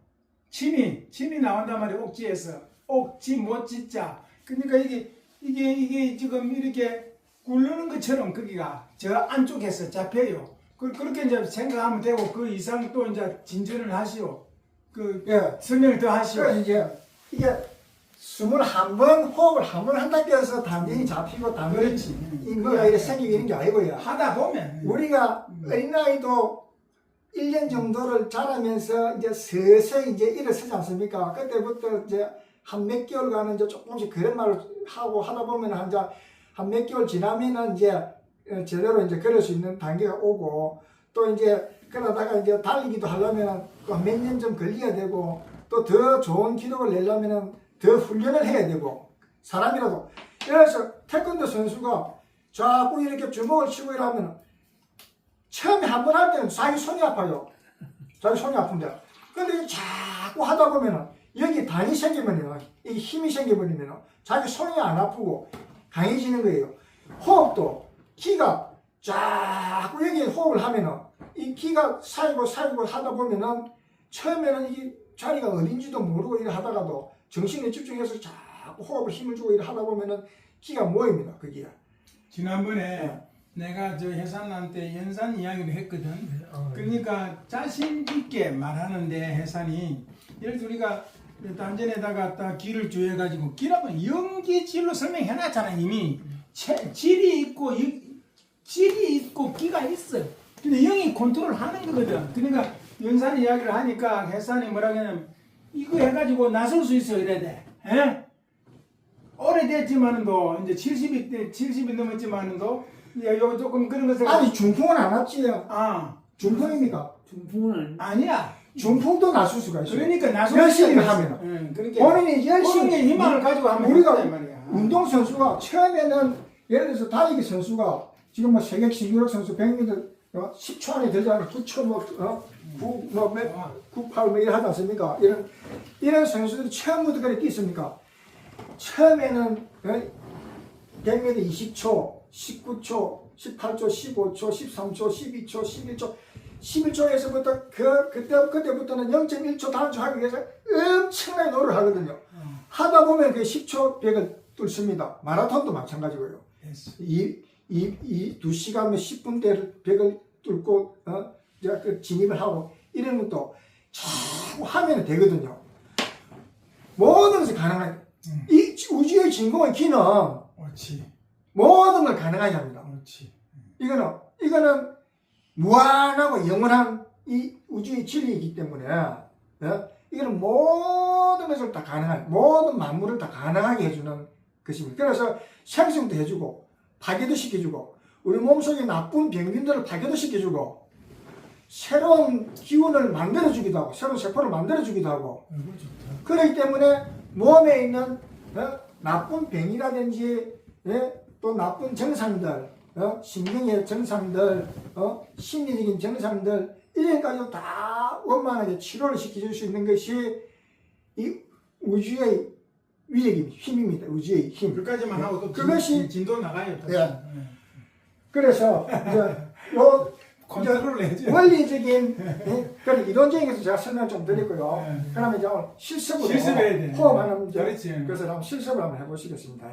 침이 나온단 말이에요. 옥지에서. 옥지 못 짓자. 그러니까 이게 지금 이렇게 굴르는 것처럼 거기가 저 안쪽에서 잡혀요. 그렇게 이제 생각하면 되고 그 이상 또 이제 진전을 하시오. 설명을 더 하시오. 그래서 이게 숨을 호흡을 한 번 한다고 해서 단전이 잡히고 단전이 뭐가 이렇게 생기는 게 아니고요. 하다 보면 우리가 어린아이도 1년 정도를 자라면서 이제 서서히 이제 일어서지 않습니까? 그때부터 이제 한 몇 개월간은 이제 조금씩 걸음마를 하고 하다 보면 한 몇 개월 지나면은 이제 제대로 이제 걸을 수 있는 단계가 오고 또 이제 그러다가 이제 달리기도 하려면 몇 년 좀 걸려야 되고 또 더 좋은 기록을 내려면은 더 훈련을 해야 되고 사람이라도 그래서 태권도 선수가 자꾸 이렇게 주먹을 치고 이러면 처음에 한 번 할 때는 자기 손이 아파요. 자기 손이 아픈데. 근데 자꾸 하다 보면은 여기 단이 생기면은 이 힘이 생겨버리면은 자기 손이 안 아프고 강해지는 거예요. 호흡도 기가 자꾸 여기 호흡을 하면은 이 기가 쌓이고 하다 보면은 처음에는 이 자리가 어딘지도 모르고 일 하다가도 정신에 집중해서 자꾸 호흡을 힘을 주고 일 하다 보면은 기가 모입니다. 거기에. 지난번에 내가 저 혜산한테 연산 이야기를 했거든. 그러니까 자신 있게 말하는데 혜산이 예를 들어 우리가 단전에다가 딱 기를 주해가지고 기라면 연기질로 설명해놨잖아 이미. 질이 있고 기가 있어. 근데 영이 컨트롤하는 거거든. 그러니까 연산 이야기를 하니까 혜산이 뭐라 그러냐면 이거 해가지고 나설 수 있어 이래야 돼. 에? 오래됐지만도 이제 70이 넘었지만도 요 조금 그런 것을 아니 중풍은 안 왔지요. 아 중풍입니까? 중풍은 아니야. 중풍도 났을 수가 있어요. 그러니까 나설 열심히 수가 있어. 하면은. 응, 그러니까 본인이 열심히 본인의 희망을 가지고 하면 우리가 된다, 이 말이야. 운동선수가 처음에는 예를 들어서 다이기 선수가 지금 뭐 세계 신기록 선수 100m 10초 안에 되잖아. 9초 뭐 9, 뭐 98, 뭐 이래 하지 않습니까? 이런 선수들이 처음부터 그렇게 있습니까? 처음에는 100m 20초, 19초, 18초, 15초, 13초, 12초, 11초, 11초에서부터 그때부터는 0.1초 단축하기 위해서 엄청나게 노력을 하거든요. 하다 보면 그 10초 100을 뚫습니다. 마라톤도 마찬가지고요. 됐어. 이 2시간 10분대를 100을 뚫고 이제 그 진입을 하고 이런 것도 자꾸 하면 되거든요. 모든 것이 가능해요. 이 우주의 진공의 기는 옳지. 모든 걸 가능하게 합니다. 옳지. 이거는 무한하고 영원한 이 우주의 진리이기 때문에 이거는 모든 것을 다 가능한 모든 만물을 다 가능하게 해주는 것입니다. 그래서 생성도 해주고 파괴도 시켜주고 우리 몸속에 나쁜 병균들을 파괴도 시켜주고 새로운 기운을 만들어주기도 하고 새로운 세포를 만들어주기도 하고 이거 좋다. 그렇기 때문에 몸에 있는 나쁜 병이라든지 또 나쁜 증상들 신경의 증상들 심리적인 증상들 이런 가지고 다 원만하게 치료를 시켜줄 수 있는 것이 이 우주의 위력입니다. 힘입니다. 우주의 힘. 그까지만 하고 또 그것이 진도 나가요. 또. 예. 예. 그래서 이제 요 컨트롤을 해야지. 원리적인 그런 이론적인 것을 제가 설명을 좀 드리고요. 네. 그러면 이제 오늘 실습으로 실습해야 돼. 호흡하는 문제 그렇지. 그래서 한번 실습을 한번 해보시겠습니다.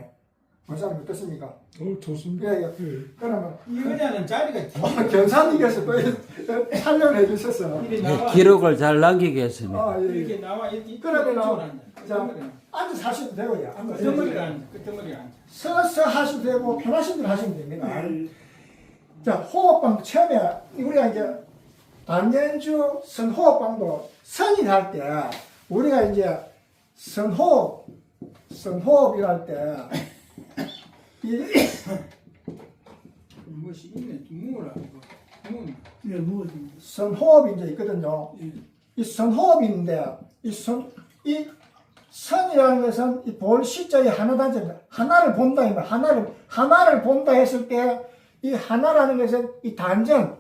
원사님 어떻습니까? 좋습니다. 예. 그러면 이거냐는 자리가 경사님께서 또 촬영을 해주셔서 이리 나와. 기록을 잘 남기게 했습니다. 이렇게 나와 이렇게 그러면 이쪽으로 앉아. 자, 앉아서 하셔도 되고요. 끄트머리를 앉아. 끄트머리를 앉아. 서서 하셔도 되고 편하신 대로 하시면 됩니다. 자, 호흡방 처음에 우리가 이제 단연주 선호흡방도 선이 할 때 우리가 이제 선호흡이랄 때 무엇이 있네. 무엇라 이거. 무. 예, 뭐 선호흡이 이제 있거든요. 이 선호흡인데 이 선이라는 것은 이 볼 시자의 하나 단자입니다. 하나를 본다 이말 하나를 본다 했을 때 이 하나라는 것은 이 단전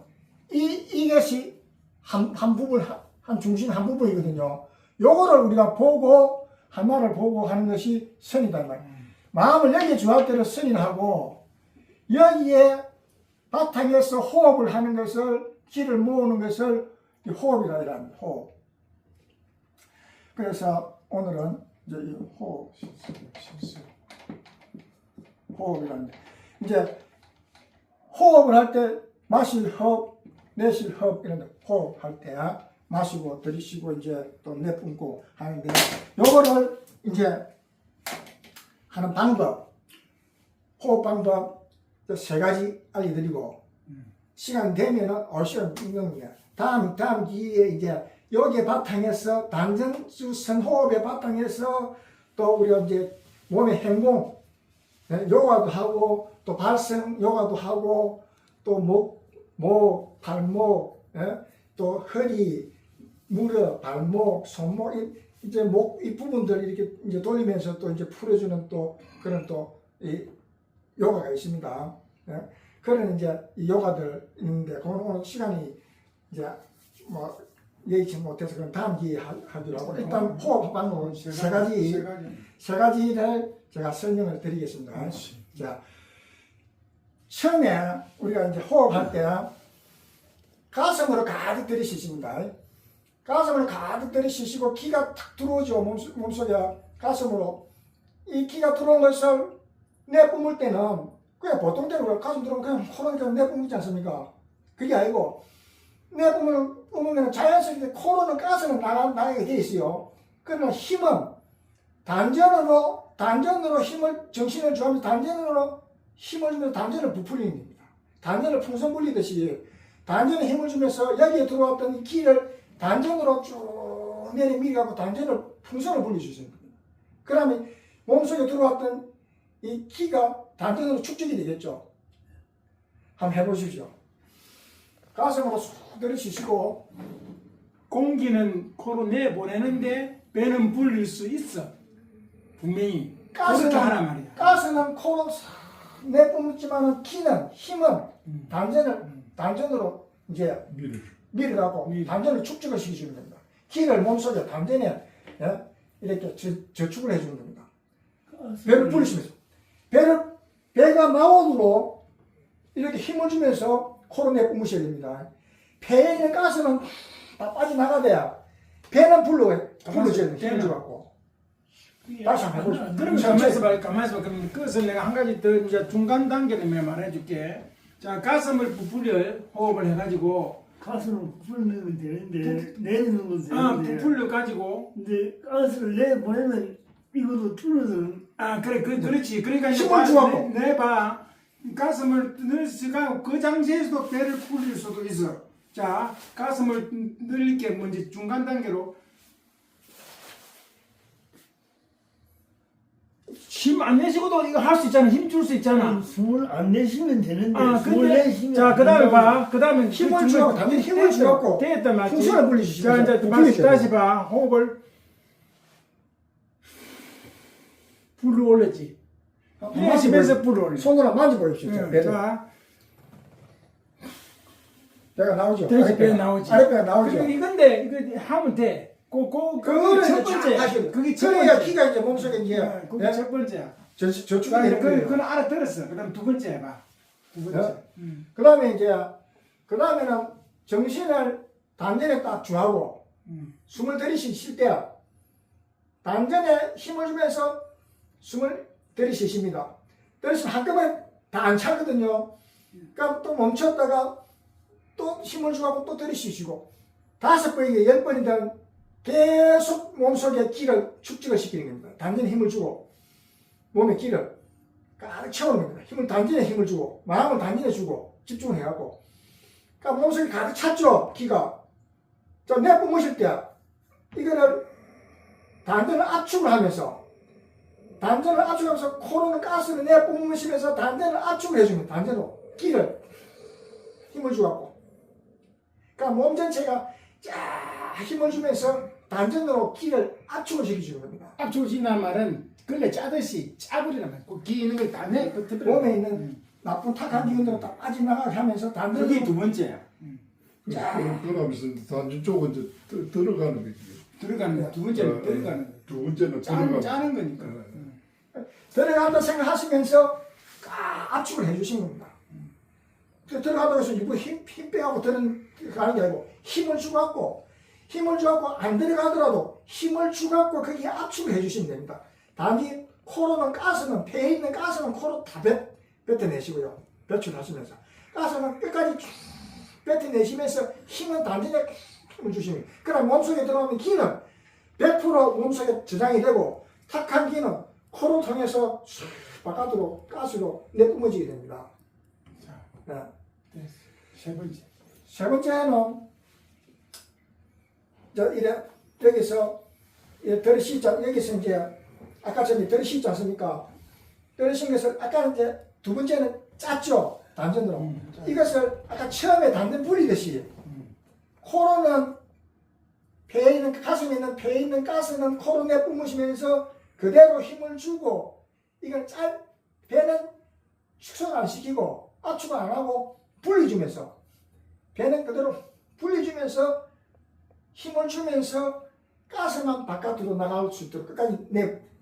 이것이 한 부분 한 중심 한 부분이거든요. 요거를 우리가 보고 하나를 보고 하는 것이 선이다 이 말. 마음을 여기에 주할 때를 선이라 하고 여기에 바탕에서 호흡을 하는 것을 기를 모으는 것을 이 호흡이라 합니다. 호흡. 그래서 오늘은 이제 이 호흡이라는데 이제 호흡을 할 때 마실 호흡, 내쉴 호흡 이런 호흡할 때 마시고 들이쉬고 이제 또 내뿜고 하는데 요거를 이제 하는 방법 호흡 방법 세 가지 알려드리고 시간 되면은 얼씨가 있는 거야. 다음 기회에 이제 여기에 바탕에서 단전주 선호흡의 바탕에서 또 우리가 이제 몸의 행동 요가도 하고 또 발성 요가도 하고 또 목, 발목, 또 허리, 무릎, 발목, 손목 이제 목 이 부분들 이렇게 이제 돌리면서 또 이제 풀어주는 또 그런 또 이 요가가 있습니다. 그런 이제 이 요가들 있는데 오늘 시간이 이제 뭐 예의치 못해서 그럼 다음 기회에 하기로 하고 일단 호흡 방법 세 가지를 제가 설명을 드리겠습니다. 자, 처음에 우리가 이제 호흡할 때 가슴으로 가득 들이쉬십니다. 가슴을 가득 들이쉬시고 기가 탁 들어오죠. 몸속에 가슴으로 이 기가 들어온 것을 내뿜을 때는 그냥 보통 대로 가슴 들어오면 그냥 코로 그냥 내뿜지 않습니까? 그게 아니고 내뿜으면 자연스럽게 코로는 가스는 나가게 돼 있어요. 그러나 힘은 단전으로 힘을 정신을 주면서 단전으로 힘을 주면서 단전을 부풀리는 겁니다. 단전을 풍선 불리듯이 단전에 힘을 주면서 여기에 들어왔던 이 기를 단전으로 쭉 내리밀어가고 단전을 풍선을 불려주시는 겁니다. 그러면 몸속에 들어왔던 이 기가 단전으로 축적이 되겠죠. 한번 해보십시오. 가슴으로 쑥 들이쉬시고 공기는 코로 내보내는데 배는 불릴 수 있어. 분명히 그렇게 하란 말이야. 가스는 코로 싹 내뿜지만은 기는 힘은 단전으로 이제 밀어가고 단전을 축적을 시켜주는 겁니다. 기를 몸속에 단전에 이렇게 저축을 해주는 겁니다. 배를 불리시면서 배가 나오도록 이렇게 힘을 주면서 코로 내뿜으셔야 됩니다. 배에 있는 가스는 다 빠져나가야 배는 불러줘야 돼요. 힘을 줘갖고. 다시 한번 해보시죠. 그럼 가만히 있어봐. 그럼 그것을 내가 한 가지 더 이제 중간 단계는 말해줄게. 자, 가슴을 부풀려 호흡을 해가지고 가스를 부풀면 되는데 내리는 건 되는데 부풀려 가지고 근데 가스를 내보내면 이것도 뚫어서 그래 그렇지. 그러니까 이제 힘을 주갖고. 내봐 가슴을 늘시가 그 장소에서도 배를 풀릴 수도 있어. 자, 가슴을 늘리게 먼저 중간 단계로 힘 안 내쉬고도 이거 할 수 있잖아. 힘 줄 수 있잖아. 숨을 안 내쉬면 되는데 숨을 근데 내쉬면 자, 그다음에 봐. 그다음에 힘을 주고 당연히 힘을 주갖고 됐다 맞지? 풍선을 불리시죠. 자, 이제 다시 봐. 호흡을 불을 올렸지. 내쉬면서 불을 올려. 손으로 만져보십시오. 배를. 자, 배가 나오죠. 돼지 배 나오지. 아랫배가 나오죠. 그리고 이건데 이거 하면 돼. 그거는 첫 번째. 그게 첫 그래야 번째. 기가 이제 몸속에 이제 그게 첫 번째야. 저축이 자, 되는 거예요. 그건 알아들었어. 그다음 두 번째 해봐. 두 번째. 그 다음에는 정신을 단전에 딱 주하고 숨을 들이쉴 때 단전에 힘을 주면서 숨을 들이쉬십니다. 들이쉬면 한꺼번에 다 안 차거든요. 그러니까 또 멈췄다가 또 힘을 주고 또 들이쉬시고 5번이게 10번이든 계속 몸속에 기를 축적을 시키는 겁니다. 단전에 힘을 주고 몸에 기를 가득 채우는 겁니다. 힘을 단전에 힘을 주고 마음을 단전에 주고 집중을 해갖고 그러니까 몸속에 가득 찼죠. 기가. 자, 내뿜으실 때 이거를 단전을 압축을 하면서 코로는 가스를 내뿜으시면서 단전을 압축을 해주면 단전으로 기를 힘을 주갖고 그러니까 몸 전체가 쫙 힘을 주면서 단전으로 기를 압축을 시켜주는 겁니다. 압축을 시킨다는 말은 걸레 짜듯이 짜버리란 말이야. 기 있는 걸 다 내. 몸에 있는 나쁜 탁한 기운들을 다 빠져나가게 하면서 단전으로 그게 두 번째야. 그러면서 단전 쪽은 이제 들어가는 거지. 들어가는 거. 두 번째는 들어가는 거. 두 번째는 들어가는 짜는 거니까. 들어간다 생각하시면서 압축을 해주신 겁니다. 들어가다고 해서 일부 힘 빼갖고 가는 게 아니고 힘을 주갖고 안 들어가더라도 힘을 주갖고 거기에 압축을 해주시면 됩니다. 단지 코로는 가스는 배에 있는 가스는 코로 다 뱉어내시고요. 배출하시면서 가스는 끝까지 쭉 뱉어내시면서 힘은 단전에 힘을 주시면 그럼 몸속에 들어오는 기는 100% 몸속에 저장이 되고 탁한 기는 코로 통해서 쑥 바깥으로 가스로 내뿜어지게 됩니다. 세 번째. 세 번째는 여기서 들이쉬자 여기서 이제 아까처럼 들이쉬지 않습니까? 들이쉰 것을 아까는 이제 두 번째는 짰죠 단전으로. 이것을 아까 처음에 단전 불리듯이 코로는 배에 있는 가슴에 있는 가스는 코로 내뿜으시면서 그대로 힘을 주고 이건 배는 축소를 안 시키고 압축을 안 하고 불려주면서 배는 그대로 불려주면서 힘을 주면서 가스만 바깥으로 나갈 수 있도록 끝까지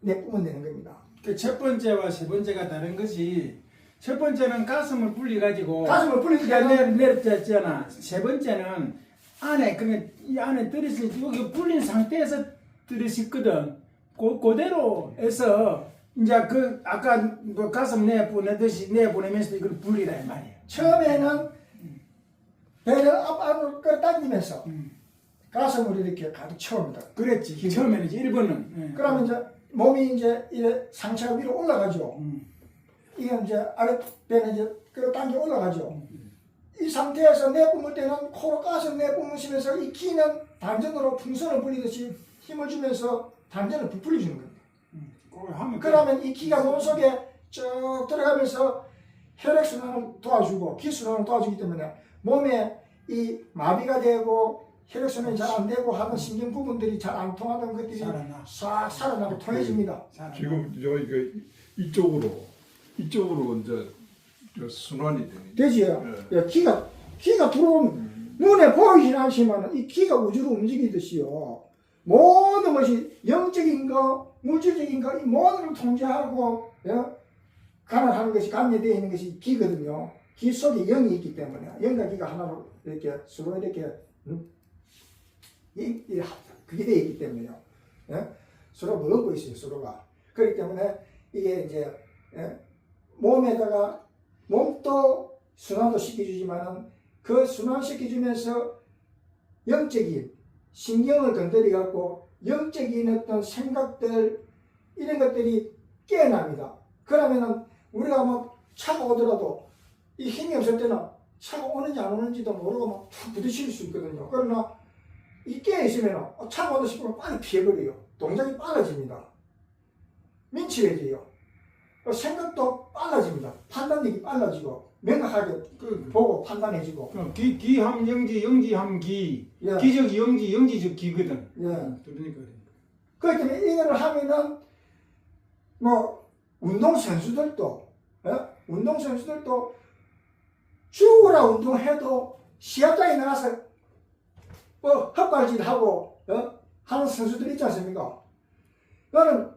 내뿜어내는 겁니다. 그 첫 번째와 세 번째가 다른 것이 첫 번째는 가슴을 불려가지고 가슴을 불릴 때는 내렸잖아. 세 번째는 안에 그러면 이 안에 들었을 때 여기 불린 상태에서 들으셨거든. 그대로 해서 이제 그 아까 뭐 가슴 내보내면서 이걸 불리라 이 말이야. 처음에는 배를 앞으로 끌어당기면서 가슴을 이렇게 가득 채웁니다. 그랬지. 처음에는 이제 1번은. 그러면 이제 몸이 이제 이래 상체가 위로 올라가죠. 이게 이제 아랫배는 이제 끌어당겨 올라가죠. 이 상태에서 내뿜을 때는 코로 가스를 내뿜으시면서 이 기는 단전으로 풍선을 불리듯이 힘을 주면서 단전을 부풀려주는 겁니다. 그러면 이 기가 몸속에 쭉 들어가면서 혈액순환을 도와주고 기순환을 도와주기 때문에 몸에 이 마비가 되고 혈액순환이 잘 안 되고 하는 신경 부분들이 잘 안 통하는 것들이 싹 살아나고 통해집니다. 지금 저희가 이쪽으로 이제 저 순환이 되는. 되지요. 예, 기가 들어오면 눈에 보이진 않지만 이 기가 우주로 움직이듯이요. 모든 것이 영적인 거, 물질적인 거, 이 모든 걸 통제하고 관할하는 것이 관여되어 있는 것이 기거든요. 기 속에 영이 있기 때문에 영과 기가 하나로 이렇게 서로 이렇게 그게 되어 있기 때문에요. 서로 먹고 있어요. 서로가. 그렇기 때문에 이게 이제 몸에다가 몸도 순환도 시켜주지만은 그 순환시켜주면서 영적인 신경을 건드려 갖고 영적인 어떤 생각들 이런 것들이 깨어납니다. 그러면은 우리가 뭐 차가 오더라도 이 힘이 없을 때는 차가 오는지 안 오는지도 모르고 막 툭 부딪힐 수 있거든요. 그러나 이 깨어있으면 차가 오다 싶으면 빨리 피해버려요. 동작이 빨라집니다. 민첩해져요. 생각도 빨라집니다. 판단력이 빨라지고 명확하게 보고 판단해지고. 기함 영지, 영지함 기. 예. 기적 영지, 영지적 기거든. 예. 그러니까. 그렇기 때문에 이거를 하면은 뭐 운동선수들도 죽으라 운동해도 시합장에 나가서 뭐 헛발질하고 하는 선수들 있지 않습니까? 너는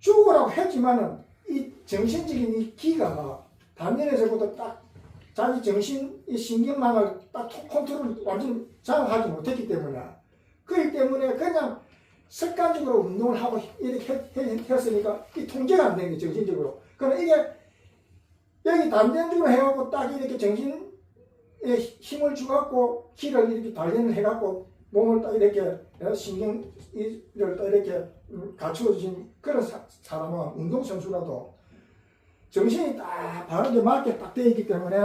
죽으라고 했지만은 이 정신적인 이 기가 단전에서부터 딱 자기 정신 이 신경망을 딱 컨트롤 완전 장악하지 못했기 때문에 그렇기 때문에 그냥 습관적으로 운동을 하고 이렇게 했으니까 이 통제가 안 되는 게 정신적으로. 그러나 이게 여기 단전적으로 해갖고 딱 이렇게 정신에 힘을 주갖고 기를 이렇게 단련을 해갖고 몸을 딱 이렇게 신경을 딱 이렇게 갖추어주신 그런 사람은 운동선수라도 정신이 딱 바르게 맞게 딱 되어 있기 때문에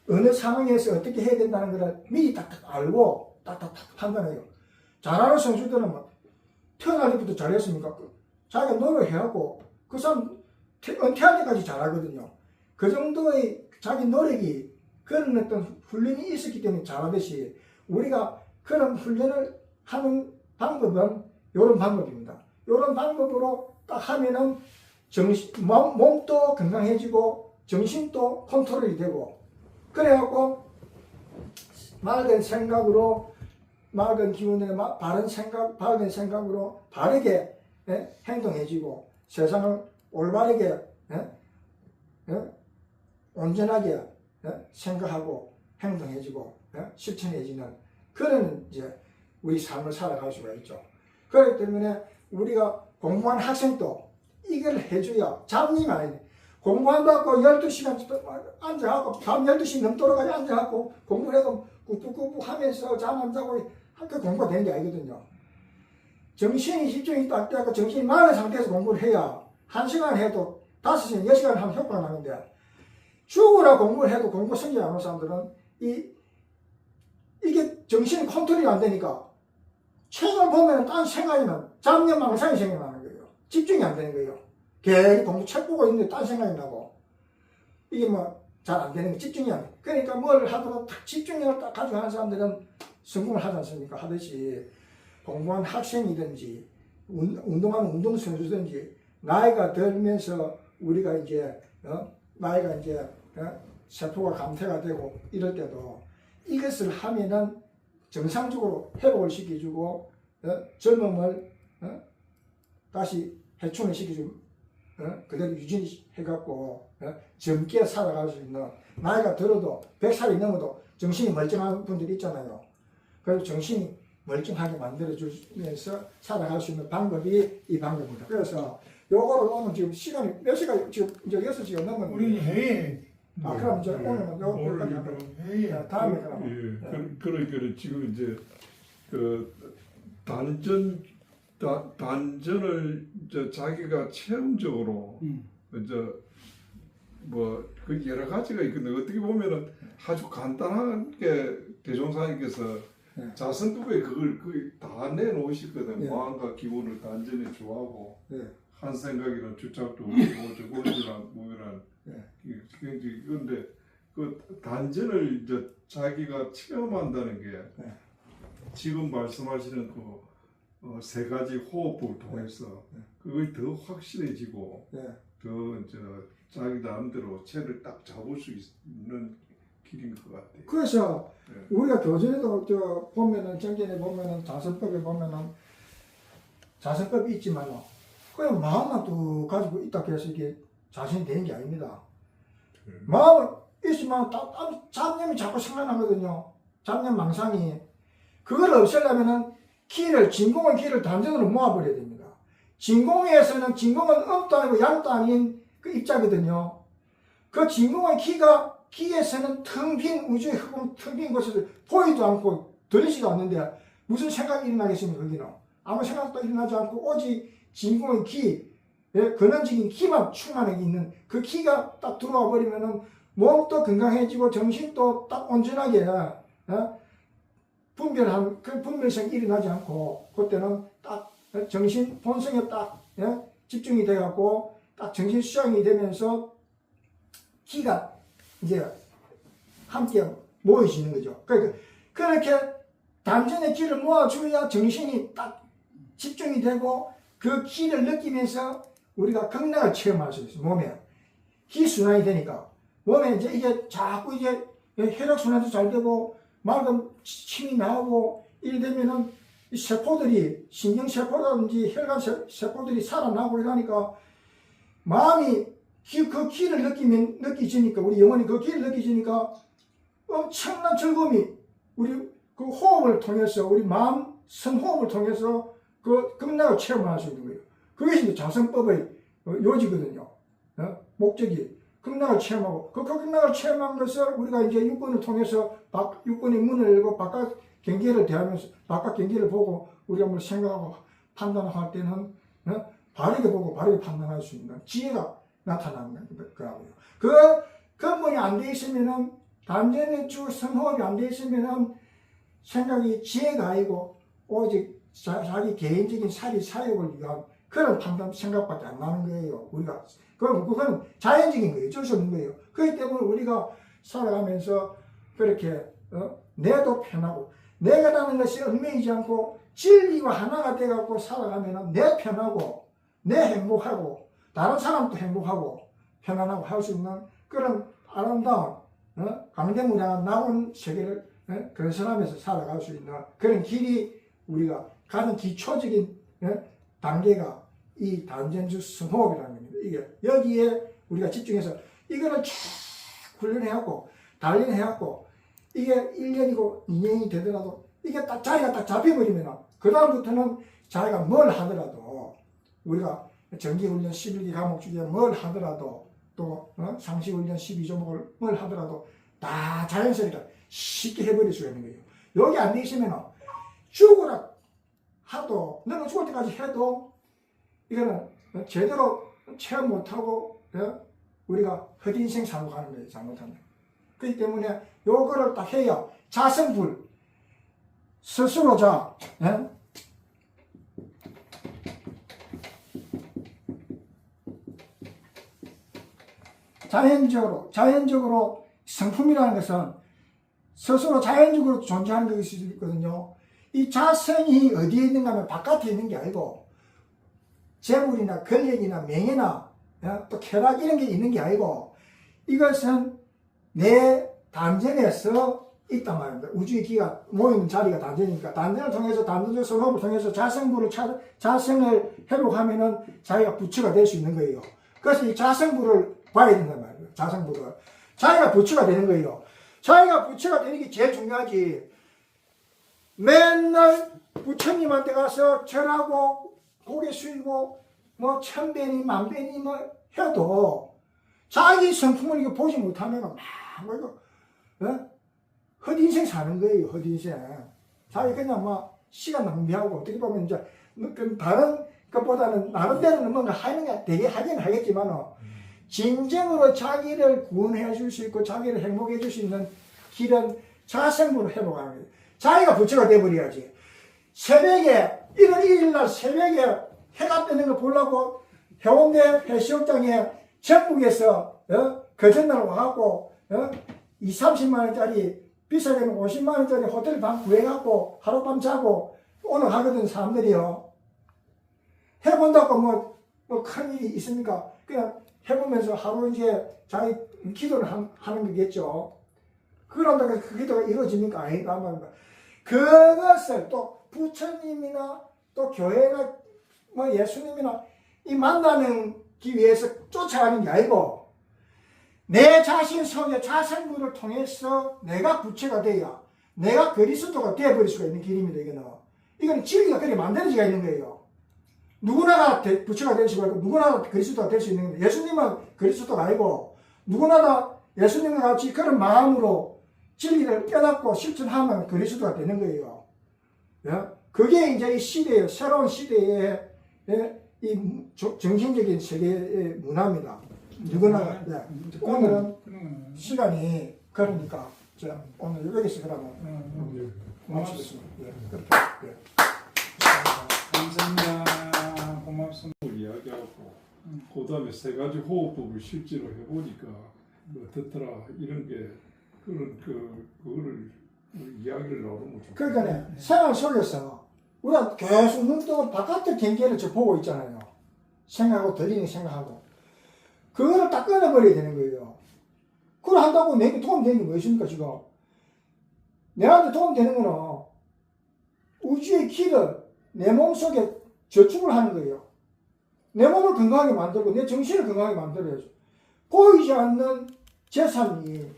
어느 상황에서 어떻게 해야 된다는 걸 미리 딱딱 알고 딱딱 판단해요. 잘하는 선수들은 뭐 태어날 때부터 잘했습니까? 자기가 노력해갖고 그 사람 은퇴할 때까지 잘하거든요. 그 정도의 자기 노력이 그런 어떤 훈련이 있었기 때문에 잘하듯이 우리가 그런 훈련을 하는 방법은 이런 방법입니다. 이런 방법으로 딱 하면은 몸도 건강해지고 정신도 컨트롤이 되고 그래갖고 맑은 생각으로 맑은 기운에 바른 생각으로 바르게 행동해지고 세상을 올바르게 온전하게 생각하고 행동해지고 실천해지는 그런 이제 우리 삶을 살아갈 수가 있죠. 그렇기 때문에 우리가 공부한 학생도 이걸 해줘야 잡념이 아니네. 공부한다고 12시간 앉아갖고 밤 12시 넘도록까지 앉아갖고 공부를 해도 꾹꾹꾹 하면서 잠 안 자고 학교 공부가 되는 게 아니거든요. 정신이 집중이 딱 되고 정신이 맑은 상태에서 공부를 해야 1시간 해도 5시간, 10시간 하면 효과가 나는데 죽으라 공부를 해도 공부 성적이 안 오는 사람들은 이게 정신이 컨트롤이 안 되니까 책을 보면 딴 생각이면 잡념 망상이 생겨나는 거예요. 집중이 안 되는 거예요. 계속 공부 책 보고 있는데 딴 생각이 나고 이게 뭐 잘 안 되는 거 집중이 안 돼. 그러니까 뭘 하더라도 딱 집중력을 딱 가지고 하는 사람들은 성공을 하지 않습니까? 하듯이 공부한 학생이든지 운동하는 운동선수든지 나이가 들면서 우리가 이제 나이가 이제 세포가 감퇴가 되고 이럴 때도 이것을 하면은 정상적으로 회복을 시켜주고 젊음을 다시 해충을 시켜주고 그대로 유지해갖고 젊게 살아갈 수 있는 나이가 들어도 100살이 넘어도 정신이 멀쩡한 분들이 있잖아요. 그래서 정신이 멀쩡하게 만들어주면서 살아갈 수 있는 방법이 이 방법입니다. 그래서 요거를 오늘 지금 시간이 몇 시간 지금 이제 6시가 넘었는데 우리 해외 그럼 이제 오늘은 요거까지 하고 해외 다음에 그럼 예, 그러니까 지금 이제 그 단전을 이제 자기가 체험적으로 이제 뭐그 여러 가지가 있는데 어떻게 보면은 아주 간단하게 대종사님께서 자선법에 그걸 다 내놓으시거든. 네. 마음과 기분을 단전에 주하고 네. 한 생각이나 주착도 뭐저 원주란 무유란 네. 그런데 그 단전을 이제 자기가 체험한다는 게 지금 말씀하시는 그 세 가지 호흡법을 통해서 그걸 더 확실해지고 더 이제 자기 나름대로 체를 딱 잡을 수 있는 길인 것 같아요. 그래서 우리가 교전에도 보면은 정전에 보면은 자선법에 보면은 자선법이 있지만 그냥 마음만 또 가지고 있다 해서 이게 자신이 되는 게 아닙니다. 마음은 있으면 잡념이 자꾸 생각나거든요. 잡념 망상이. 그걸 없애려면은 진공의 키를 단전으로 모아버려야 됩니다. 진공에서는 진공은 음도 아니고 양도 아닌 그 입자거든요. 그 진공의 키에서는 텅 빈 우주의 흑음 텅 빈 곳에서 보이도 않고 들리지도 않는데 무슨 생각이 일어나겠습니까? 거기는 아무 생각도 일어나지 않고 오직 진공의 키, 근원적인 키만 충만하게 있는 그 키가 딱 들어와 버리면은 몸도 건강해지고 정신도 딱 온전하게 그 분별성이 일어나지 않고 그때는 딱 정신 본성에 딱 집중이 돼갖고 딱 정신 수양이 되면서 키가 이제 함께 모여지는 거죠. 그러니까 그렇게 단전의 키를 모아줘야 정신이 딱 집중이 되고 그 키를 느끼면서 우리가 극락을 체험할 수 있어요. 몸에 기순환이 되니까 몸에 이제 이게 자꾸 이제 혈액순환도 잘 되고 맑은 침이 나오고 이래 되면은 이 세포들이 신경세포라든지 혈관 세포들이 살아나고 이러니까 마음이 그 기를 느끼지니까 우리 영혼이 그 기를 느끼지니까 엄청난 즐거움이 우리 그 호흡을 통해서 우리 마음 선호흡을 통해서 그 극락을 체험할 수 있는 거예요. 그것이 자선법의 요지거든요. 목적이 극락을 체험하고 그 극락을 체험한 것을 우리가 이제 육군을 통해서 육군의 문을 열고 바깥 경계를 대하면서 바깥 경계를 보고 우리가 뭘 생각하고 판단할 때는 바르게 보고 바르게 판단할 수 있는 지혜가 나타나는 거라고요. 그 근본이 안 돼 있으면은 단전의 주 선호흡이 안 돼 있으면은 생각이 지혜가 아니고 오직 자기 개인적인 사욕을 위한 그런 판단 생각밖에 안 나는 거예요. 우리가 그건 자연적인 거예요. 어쩔 수 없는 거예요. 그렇기 때문에 우리가 살아가면서 그렇게 내도 편하고 내가 라는 것이 얽매이지 않고 진리와 하나가 돼갖고 살아가면은 내 편하고 내 행복하고 다른 사람도 행복하고 편안하고 할 수 있는 그런 아름다운 강대무량한 나온 세계를 건설하면서 살아갈 수 있는 그런 길이 우리가 가는 기초적인 단계가 이 단전주 선호흡이라는 겁니다. 이게 여기에 우리가 집중해서 이거를 쫙 훈련해갖고 단련해갖고 이게 1년이고 2년이 되더라도 이게 딱 자리가 딱 잡혀버리면 그 다음부터는 자기가 뭘 하더라도 우리가 정기훈련 11기 과목 중에 뭘 하더라도 또 상시훈련 12조목을 뭘 하더라도 다 자연스럽게 쉽게 해버릴 수가 있는 거예요. 여기 안 돼 있으면 죽으라 하도 너는 죽을 때까지 해도 이거는 제대로 체험 못하고 우리가 헛인생 살고 가는 거예요. 잘못하면. 그렇기 때문에 요거를 딱 해야 자성불 스스로 자연적으로 성품이라는 것은 스스로 자연적으로 존재하는 것이 있거든요. 이 자성이 어디에 있는가 하면 바깥에 있는 게 아니고 재물이나 권력이나 명예나 또 쾌락 이런 게 있는 게 아니고 이것은 내 단전에서 있단 말입니다. 우주의 기가 모이는 자리가 단전이니까 단전을 통해서 단전적 선호를 통해서 자성을 회복하면은 자기가 부처가 될 수 있는 거예요. 그래서 이 자성부를 봐야 된단 말이에요. 자성부를. 자기가 부처가 되는 거예요. 자기가 부처가 되는 게 제일 중요하지. 맨날 부처님한테 가서 절하고 고개 숙이고 뭐 천배니 만배니 뭐 해도 자기 성품을 이거 보지 못하면 막 뭐 이거 헛인생 사는 거예요. 헛인생. 자기 그냥 뭐 시간 낭비하고 어떻게 보면 이제 그 다른 것보다는 나름대로는 뭔가 하는 게 되게 하긴 하겠지만 진정으로 자기를 구원해 줄 수 있고 자기를 행복해 줄 수 있는 길은 자성부를 회복하는 거예요. 자기가 부처가 돼버려야지. 새벽에 1월 1일 날 새벽에 해가 뜨는 거 보려고 해운대 해수욕장에 전북에서 그 전날 와갖고 20-30만 원짜리 비싸게는 50만 원짜리 호텔 방 구해갖고 하룻밤 자고 오늘 하거든 사람들이요. 해본다고 뭐 큰 일이 있습니까? 그냥 해보면서 하루 이제 자기 기도를 하는 거겠죠. 그런다고 그 기도가 이루어집니까? 아니다 말입니다. 그것을 또 부처님이나 또 교회나 뭐 예수님이나 이 만나기 위해서 쫓아가는 게 아니고 내 자신 속에 자성부를 통해서 내가 부처가 되어야 내가 그리스도가 되어버릴 수가 있는 길입니다. 이거는 진리가 그렇게 만드는 지가 있는 거예요. 누구나 다 부처가 될 수가 있고 누구나 다 그리스도가 될 수 있는 겁니다. 예수님은 그리스도가 아니고 누구나 다 예수님과 같이 그런 마음으로 진리를 깨닫고 실천하면 그리스도가 되는 거예요. 그게 이제 이 시대의 새로운 시대의 이 정신적인 세계의 문화입니다. 누구나 오늘은 시간이 그러니까 오늘 여기서 그러면 멈추겠습니다. 그렇게. 감사합니다. 고맙습니다. 이야기하고 그 다음에 세 가지 호흡법을 실제로 해보니까 어떻더라 이런 게 그거를 이야기를 나누면 좋겠다. 그러니까 생활 속에서 우리가 계속 눈 뜨고 바깥의 경계를 보고 있잖아요. 생각하고 들리는 생각하고 그거를 딱 끊어버려야 되는 거예요. 그걸 한다고 내게 도움되는 게 무엇입니까 지금? 내한테 도움되는 거는 우주의 길을 내 몸속에 저축을 하는 거예요. 내 몸을 건강하게 만들고 내 정신을 건강하게 만들어야죠. 보이지 않는 재산이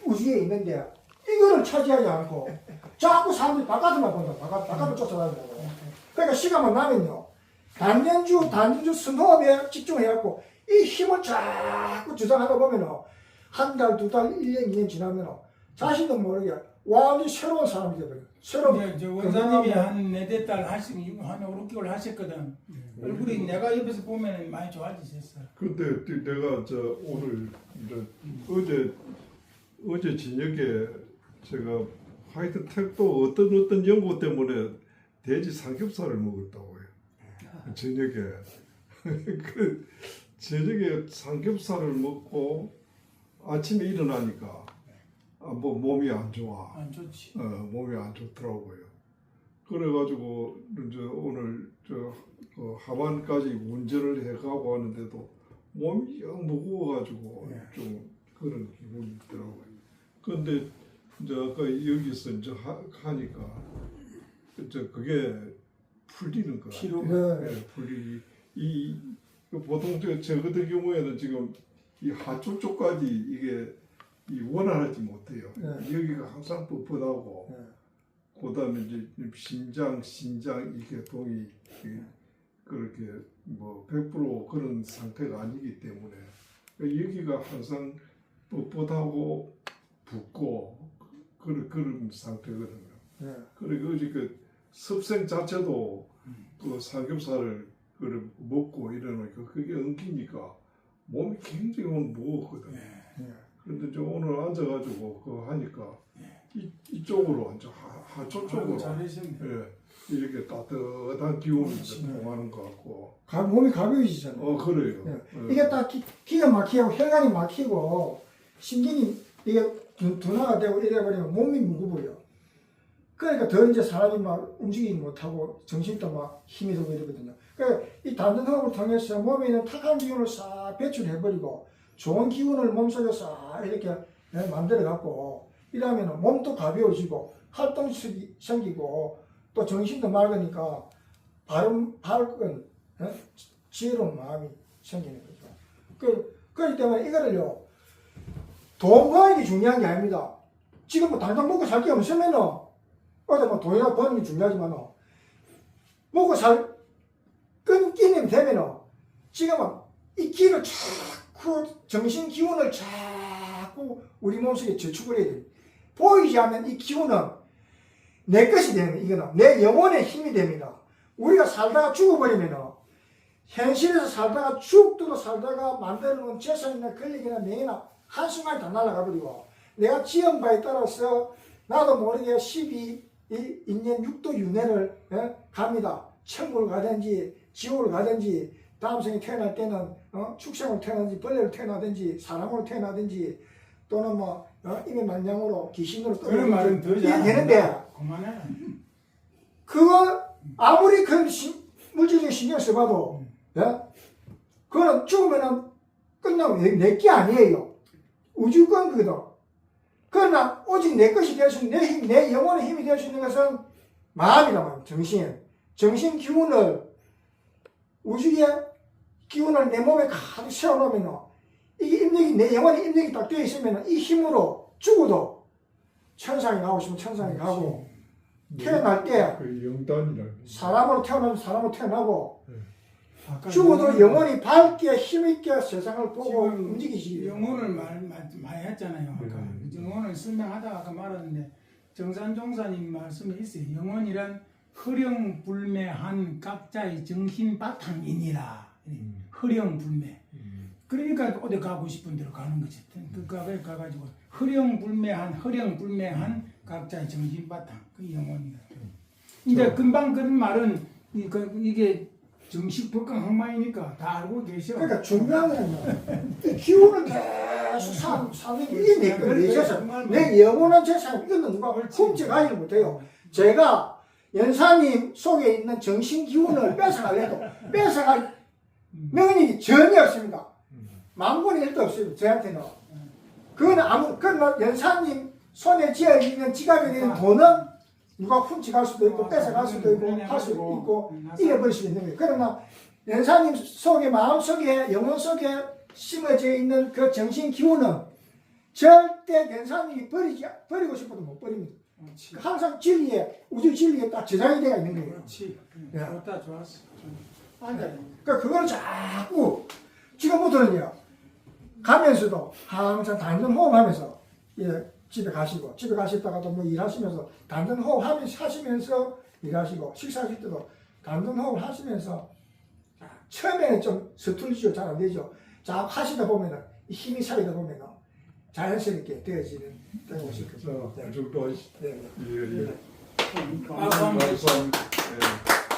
우주에 있는데 이거를 차지하지 않고 자꾸 사람들이 바깥에만 본다. 바깥을 쫓아다닌다고. 그러니까 시간만 나면요. 단전주 선호업에 집중해갖고 이 힘을 자꾸 주장하다 보면은 한 달, 두 달, 1년, 2년 지나면 자신도 모르게 완전히 새로운 사람이 되어버려요. 새로운. 저 원사님이 한 4달 한 5, 6개월 하셨거든. 얼굴이 내가 옆에서 보면 많이 좋아지셨어. 근데 내가 오늘 어제 저녁에 제가 하여튼 택도 어떤 연구 때문에 돼지 삼겹살을 먹었다고요. 저녁에 그 저녁에 삼겹살을 먹고 아침에 일어나니까 뭐 몸이 안 좋아. 안 좋지. 몸이 안 좋더라고요. 그래가지고 이제 오늘 하반까지 운전을 해가고 하는데도 몸이 영 무거워가지고 좀 그런 기분이 있더라고요. 근데 이제 아까 여기서 이제 하니까 이제 그게 풀리는 거 같아요. 풀리 보통 저 같은 경우에는 지금 이 하쪽 쪽까지 이게 원활하지 못해요. 여기가 항상 뻣뻣하고 그다음에 이제 신장 이 계통이 그렇게 뭐 100% 그런 상태가 아니기 때문에 여기가 항상 뻣뻣하고 붓고 그런 상태거든요. 그리고 어제 그 습생 자체도 그 삼겹살을 먹고 이러니까 그게 엉키니까 몸이 굉장히 무거웠거든요. 그런데 저 오늘 앉아가지고 그거 하니까 이쪽으로 앉아 한쪽 쪽으로 이렇게 따뜻한 기운이 통하는 것 같고 몸이 가벼워지잖아요. 그래요. 이게 딱 기가 막히고 혈관이 막히고 신경이 이게 둔화가 되고 이래버리면 몸이 무거워요. 그러니까 더 이제 사람이 막 움직이지 못하고 정신도 막 힘이 들고 이러거든요. 그러니까 이 단전호흡을 통해서 몸에 있는 탁한 기운을 싹 배출해버리고 좋은 기운을 몸속에 싹 이렇게 만들어갖고 이러면 몸도 가벼워지고 활동성이 생기고 또 정신도 맑으니까 밝은 지혜로운 마음이 생기는 거죠. 그렇기 때문에 이거를요, 돈 버는 게 중요한 게 아닙니다. 지금 뭐 당장 먹고 살 게 없으면은 어디 뭐 돈이나 버는 게 중요하지만은 먹고 살 끊기는 되면은 지금은 이 기를 자꾸 정신 기운을 자꾸 우리 몸속에 저축을 해야 돼. 보이지 않는 이 기운은 내 것이 되는 거예요. 이거는 내 영혼의 힘이 됩니다. 우리가 살다가 죽어버리면은 현실에서 살다가 죽도록 살다가 만들어놓은 재산이나 권력이나 명예나 한순간에 다 날아가 버리고 내가 지은 바에 따라서 나도 모르게 12인년 6도 윤회를 갑니다. 천국을 가든지 지옥을 가든지 다음 생에 태어날 때는 축생으로 태어나든지 벌레로 태어나든지 사람으로 태어나든지 또는 뭐 임의 만냥으로 귀신으로 그런 말은 더 이게 잘. 되는데 그만해. 그거 아무리 큰 물질적인 신경 써봐도 그거는 죽으면은 끝나고 내게 아니에요. 우주권 그거든. 그러나 오직 내 것이 될 수 있는 내 힘, 내 영혼의 힘이 될 수 있는 것은 마음이란 말이에요. 정신 기운을 우주의 기운을 내 몸에 가득 세워놓으면 이게 입력이 내 영혼의 입력이 딱 되어 있으면 이 힘으로 죽어도 천상에 가고 싶으면 천상에 가고 태어날 때 그 영단이라는 사람으로 태어나면 사람으로 태어나고 아까 죽어도 영혼이 밝게 힘있게 세상을 보고 지금 움직이지. 영혼을 많이 했잖아요. 아까 영혼을 설명하다가 아까 말했는데 정산종사님 말씀이 있어요. 영혼이란 흐령불매한 각자의 정신 바탕이니라. 흐령불매. 그러니까 어디 가고 싶은 데로 가는 거지. 그 가가지고 흐령불매한 각자의 정신 바탕. 그 영혼이라. 이제 금방 그런 말은 이게 정식 복강 항마이니까 다 알고 계셔. 그러니까 중요한 거는 이 기운을 계속 사는 게 이게 내 거, 내 재산, 내 영원한 재산. 이거는 누가 훔쳐가지를 못해요. 제가 연사님 속에 있는 정신 기운을 뺏어가려도 뺏어갈 능력이 전혀 없습니다. 만분의 일도 없어요. 저한테는. 그건 그러나 연사님 손에 쥐어 있는 지갑에 있는 돈은 누가 훔쳐갈 수도 있고 뺏어갈 수도 있고 할 수도 있고 잃어버릴 수 있는 거예요. 그러나 연사님 속에 마음 속에 영혼 속에 심어져 있는 그 정신 기운은 절대 연사님이 버리고 싶어도 못 버립니다. 항상 진리에 우주 진리에 딱 저장이 되어 있는 거예요. 그렇지. 예. 좋다 좋았어. 앉아. 그러니까 그걸 자꾸 지금부터는요 가면서도 항상 단전 호흡하면서 집에 가시다가도 뭐 일하시면서 단전 호흡하시면서 일하시고 식사하실 때도 단전 호흡 하시면서 처음에는 좀 서툴지죠. 잘 안 되죠. 자 하시다 보면은 힘이 차이다 보면은 자연스럽게 되어지는 되고 있을 거죠. 그 정도 하시. 네. 예. 아, 말씀. 예.